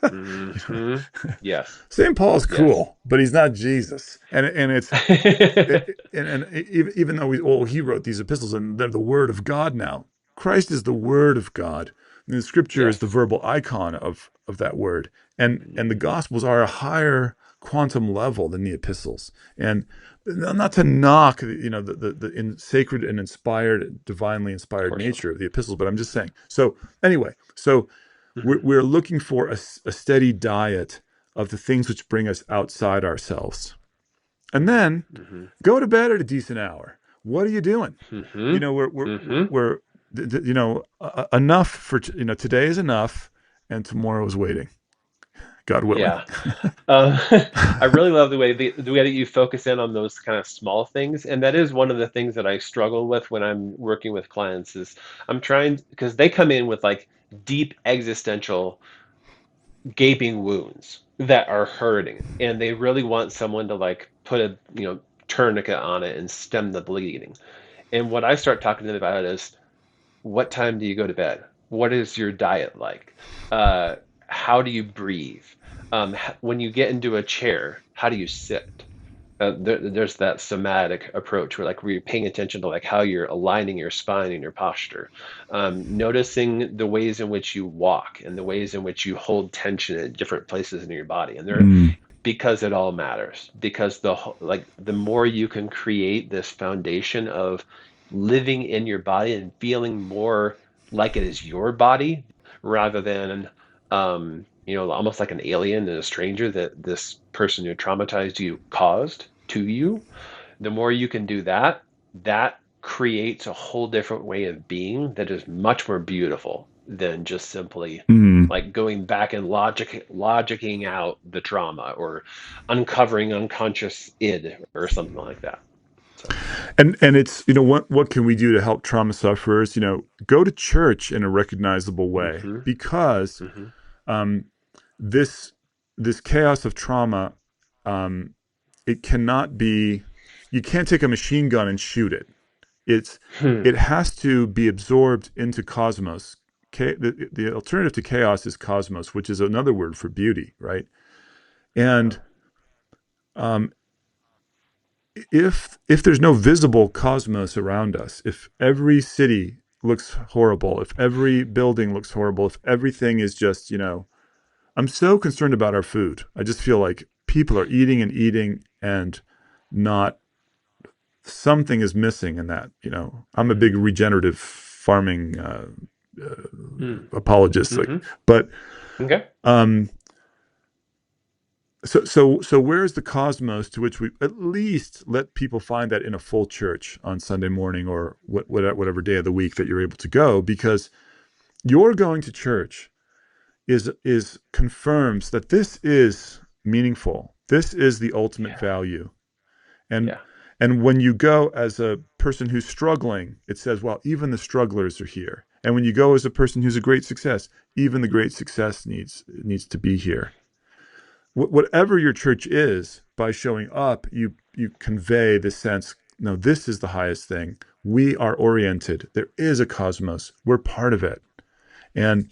Hmm. Yes. St. Paul's Yes. cool, but he's not Jesus. Even though he wrote these epistles and they're the Word of God now, Christ is the Word of God. And the Scripture is the Yes. verbal icon of that Word, and the Hmm. Gospels are a higher quantum level than the epistles. And not to knock the sacred and inspired, divinely Of inspired course not. nature of the epistles, but I'm just saying. So anyway, so Hmm. we're looking for a steady diet of the things which bring us outside ourselves. And Hmm. then Hmm. go to bed at a decent hour. What are you doing? Hmm. Hmm. We're enough for today is enough, and tomorrow is waiting. God willing. Yeah. Um, I really love the way that you focus in on those kind of small things, and that is one of the things that I struggle with when I'm working with clients is I'm trying because they come in with like deep existential gaping wounds that are hurting, and they really want someone to like put a tourniquet on it and stem the bleeding. And what I start talking to them about is what time do you go to bed? What is your diet like? Uh, how do you breathe? When you get into a chair, how do you sit? There's that somatic approach where you're paying attention to like how you're aligning your spine and your posture, noticing the ways in which you walk and the ways in which you hold tension at different places in your body, and they're Mm. because it all matters. Because the more you can create this foundation of living in your body and feeling more like it is your body rather than almost like an alien and a stranger that this person who traumatized you caused to you, The more you can do that, that creates a whole different way of being that is much more beautiful than just simply Mm. like going back and logicking out the trauma or uncovering unconscious id or something like that. So, And it's, what can we do to help trauma sufferers? Go to church in a recognizable way, mm-hmm, because mm-hmm, um, this this chaos of trauma, um, it cannot be. You can't take a machine gun and shoot it. It has to be absorbed into cosmos. The alternative to chaos is cosmos, which is another word for beauty, right? yeah, And um, if there's no visible cosmos around us, if every city looks horrible, if every building looks horrible, if everything is just, I'm so concerned about our food. I just feel like people are eating and eating, and not something is missing in that. I'm a big regenerative farming apologist, mm-hmm. but Okay. um, so where's the cosmos to which we at least let people find that in a full church on Sunday morning, or whatever day of the week that you're able to go, because your going to church is confirms that this is meaningful. This is the ultimate Yeah, value. And yeah, and when you go as a person who's struggling, it says, well, even the strugglers are here. And when you go as a person who's a great success, even the great success needs to be here. Whatever your church is, by showing up, you convey the sense, no, this is the highest thing. We are oriented. There is a cosmos. We're part of it. And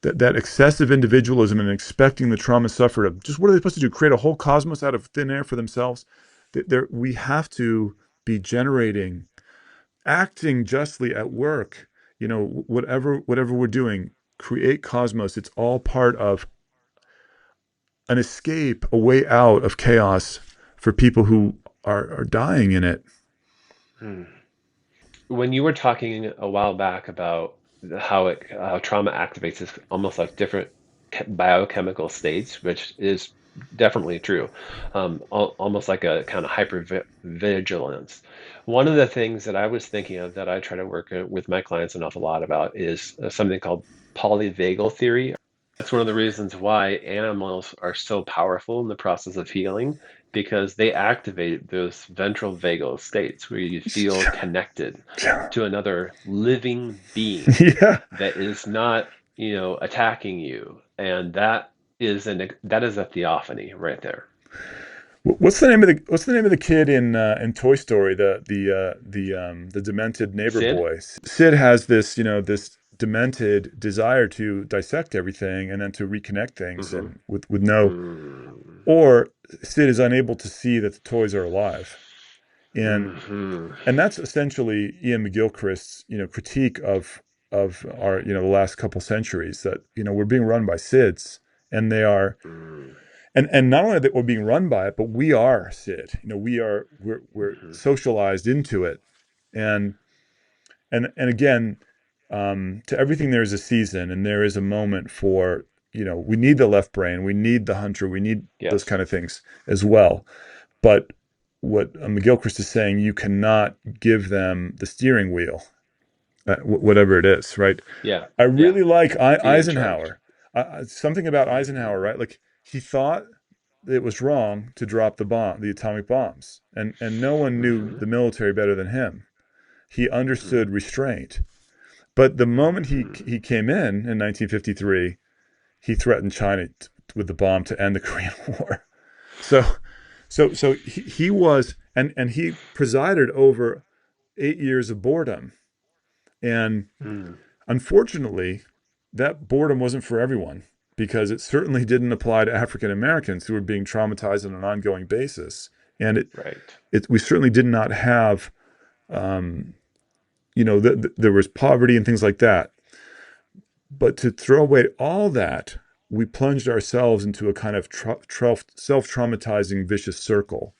that excessive individualism and expecting the trauma sufferer to just, what are they supposed to do? Create a whole cosmos out of thin air for themselves? We have to be generating, acting justly at work. Whatever we're doing, create cosmos. It's all part of an escape, a way out of chaos for people who are dying in it. hmm. When you were talking a while back about how trauma activates this almost like different biochemical states, which is definitely true, almost like a kind of hypervigilance. One of the things that I was thinking of that I try to work with my clients an awful lot about is something called polyvagal theory. That's one of the reasons why animals are so powerful in the process of healing, because they activate those ventral vagal states where you feel connected to another living being Yeah. that is not, attacking you. And that is a theophany right there. What's the name of the kid in Toy Story, the demented neighbor Sid? boy? Sid has this demented desire to dissect everything and then to reconnect things, Mm-hmm. and with no, Mm. or Sid is unable to see that the toys are alive. And Mm-hmm. and that's essentially Ian McGilchrist's critique of our the last couple centuries, that we're being run by SIDS, and they are, Mm. and not only that we're being run by it, but we are SID. We're Mm-hmm. socialized into it. And and and again, to everything there is a season, and there is a moment for, we need the left brain, we need the hunter, we need those Yes. kind of things as well. But what McGilchrist is saying, you cannot give them the steering wheel, whatever it is, right? Yeah. I Yeah. really like Be in charge. Eisenhower. Something about Mm-hmm. Eisenhower, right? Like, he thought it was wrong to drop the atomic bombs, and no one knew Mm-hmm. the military better than him. He Mm-hmm. understood restraint. But the moment Mm-hmm. he came in 1953, he threatened China with the bomb to end the Korean War. So he was, and he presided over 8 years of boredom. And Mm. unfortunately, that boredom wasn't for everyone, because it certainly didn't apply to African Americans who were being traumatized on an ongoing basis. And Right. we certainly did not have, um, there was poverty and things like that. But to throw away all that, we plunged ourselves into a kind of self-traumatizing vicious circle.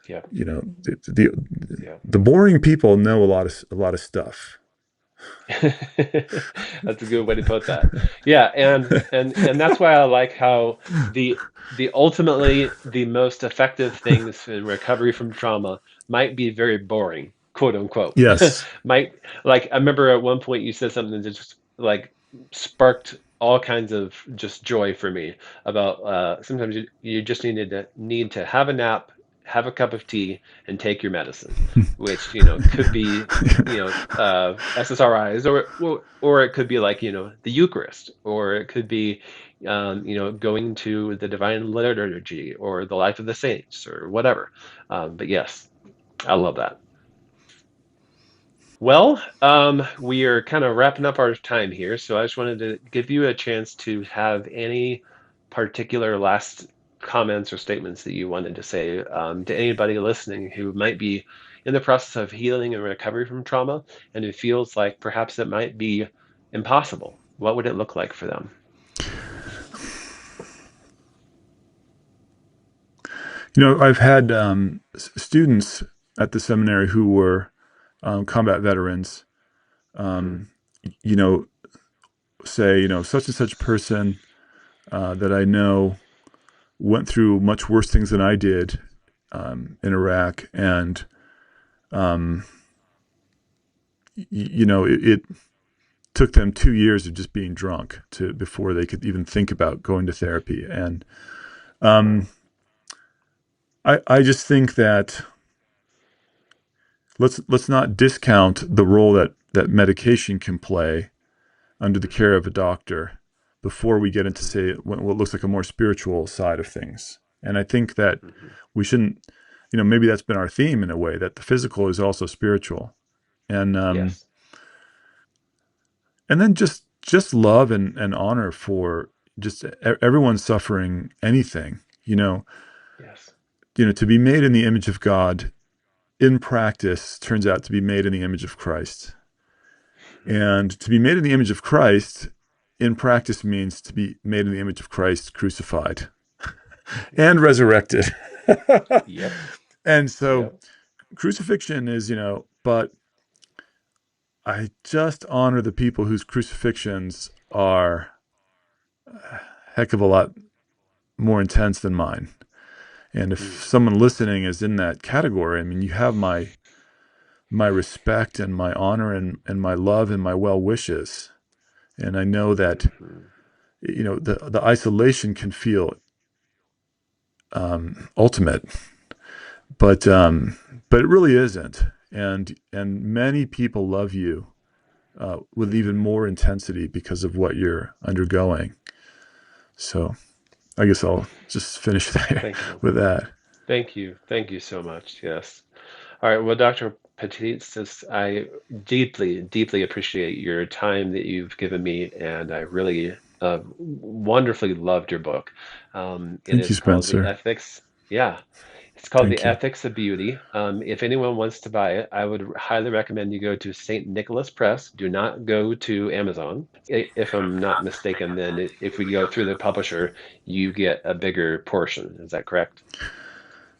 Yeah. The Yeah. boring people know a lot of stuff. That's a good way to put that. Yeah, and that's why I like how the ultimately the most effective things in recovery from trauma might be very boring, quote unquote. Yes. Might like I remember at one point you said something that just like sparked all kinds of just joy for me about sometimes you just need to have a nap, have a cup of tea, and take your medicine, which could be SSRIs, or it could be like the Eucharist, or it could be going to the Divine Liturgy or the Life of the Saints or whatever. But yes, I love that. Well, we are kind of wrapping up our time here, so I just wanted to give you a chance to have any particular last comments or statements that you wanted to say to anybody listening who might be in the process of healing and recovery from trauma and who feels like perhaps it might be impossible. What would it look like for them? I've had students at the seminary who were combat veterans, Hmm. um, you know, say, such and such person that I know went through much worse things than I did in Iraq. And, um, it took them 2 years of just being drunk before they could even think about going to therapy. And Wow. I just think that let's not discount the role that medication can play under the care of a doctor before we get into, say, what looks like a more spiritual side of things. And I think that Hmm. we shouldn't, maybe that's been our theme in a way, that the physical is also spiritual. And Yes. and then just love and honor for just everyone suffering anything, Yes. to be made in the image of God in practice turns out to be made in the image of Christ. And to be made in the image of Christ in practice means to be made in the image of Christ crucified and resurrected. Yep. And so Yep. crucifixion is, but I just honor the people whose crucifixions are a heck of a lot more intense than mine. And if Mm. someone listening is in that category, I mean, you have my respect and my honor and my love and my well wishes. And I know that, Mhm. the isolation can feel ultimate, but it really isn't. And many people love you with even Mhm. more intensity because of what you're undergoing. So I guess I'll just finish there Thank you. with that. Thank you. Thank you so much. Yes. All right. Well, Dr. Patitsas, I deeply, deeply appreciate your time that you've given me, and I really wonderfully loved your book. It Thank you, is called The Spencer. Ethics. Yeah, it's called The Thank you. Ethics of Beauty. If anyone wants to buy it, I would highly recommend you go to St. Nicholas Press. Do not go to Amazon. If I'm not mistaken, then if we go through the publisher, you get a bigger portion. Is that correct?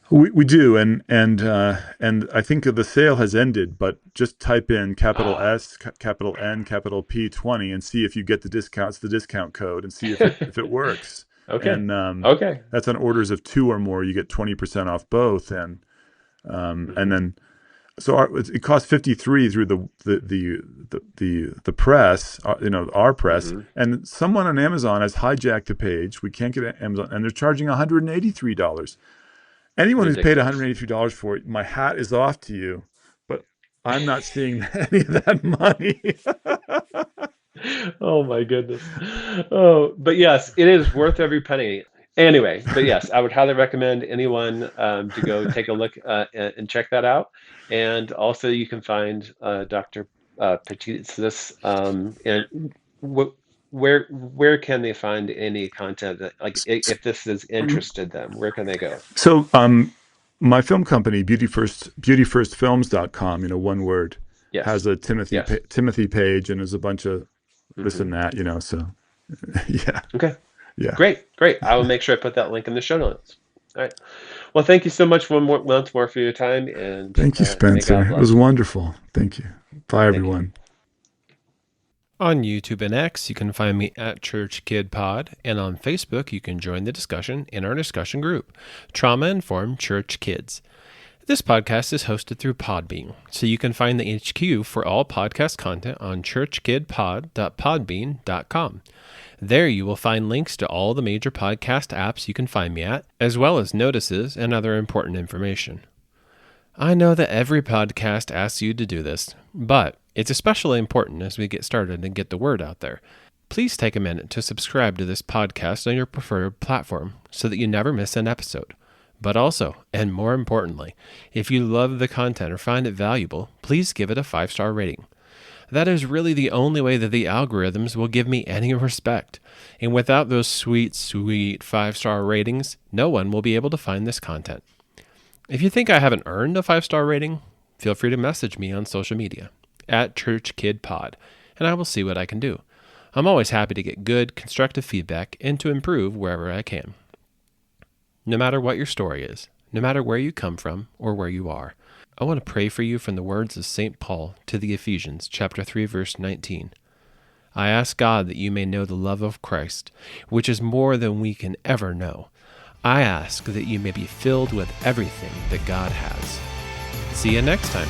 We do, and I think the sale has ended. But just type in capital Ah, S, capital N, capital P 20, and see if you get the discount code, and see if it works. okay. And Okay. that's on orders of two or more. You get 20% off both, and Hmm. then it costs 53 through the press, our press, Hmm. and someone on Amazon has hijacked the page. We can't get Amazon, and they're charging $183. Anyone who's paid Ridiculous. $183 for it, my hat is off to you, but I'm not seeing any of that money. Oh my goodness. Oh, but yes, it is worth every penny. Anyway, but yes, I would highly recommend anyone to go take a look and check that out. And also, you can find Dr. Patitsas, and wh where can they find any content that, like, if this has interested them, where can they go? So, my film company, beautyfirstfilms.com, one word, has Yes. a Yes. Timothy page, and there's a bunch of this Hmm. and that, so yeah, Okay. yeah. Great. Great. I will make sure I put that link in the show notes. All right. Well, thank you so much once more for your time, and Thank you, may God Spencer. It was bless. wonderful. Thank you. Bye, Thank you. everyone. On YouTube and X, you can find me at Church Kid Pod, and on Facebook, you can join the discussion in our discussion group, Trauma Informed Church Kids. This podcast is hosted through Podbean, so you can find the HQ for all podcast content on churchkidpod.podbean.com. There you will find links to all the major podcast apps you can find me at, as well as notices and other important information. I know that every podcast asks you to do this, but it's especially important as we get started and get the word out there. Please take a minute to subscribe to this podcast on your preferred platform so that you never miss an episode. But also, and more importantly, if you love the content or find it valuable, please give it a 5-star rating. That is really the only way that the algorithms will give me any respect. And without those sweet 5-star ratings, no one will be able to find this content. If you think I haven't earned a 5-star rating, feel free to message me on social media at ChurchKidPod, and I will see what I can do. I'm always happy to get good, constructive feedback and to improve wherever I can. No matter what your story is, no matter where you come from or where you are, I want to pray for you from the words of St. Paul to the Ephesians, chapter 3, verse 19. I ask God that you may know the love of Christ, which is more than we can ever know. I ask that you may be filled with everything that God has. See you next time.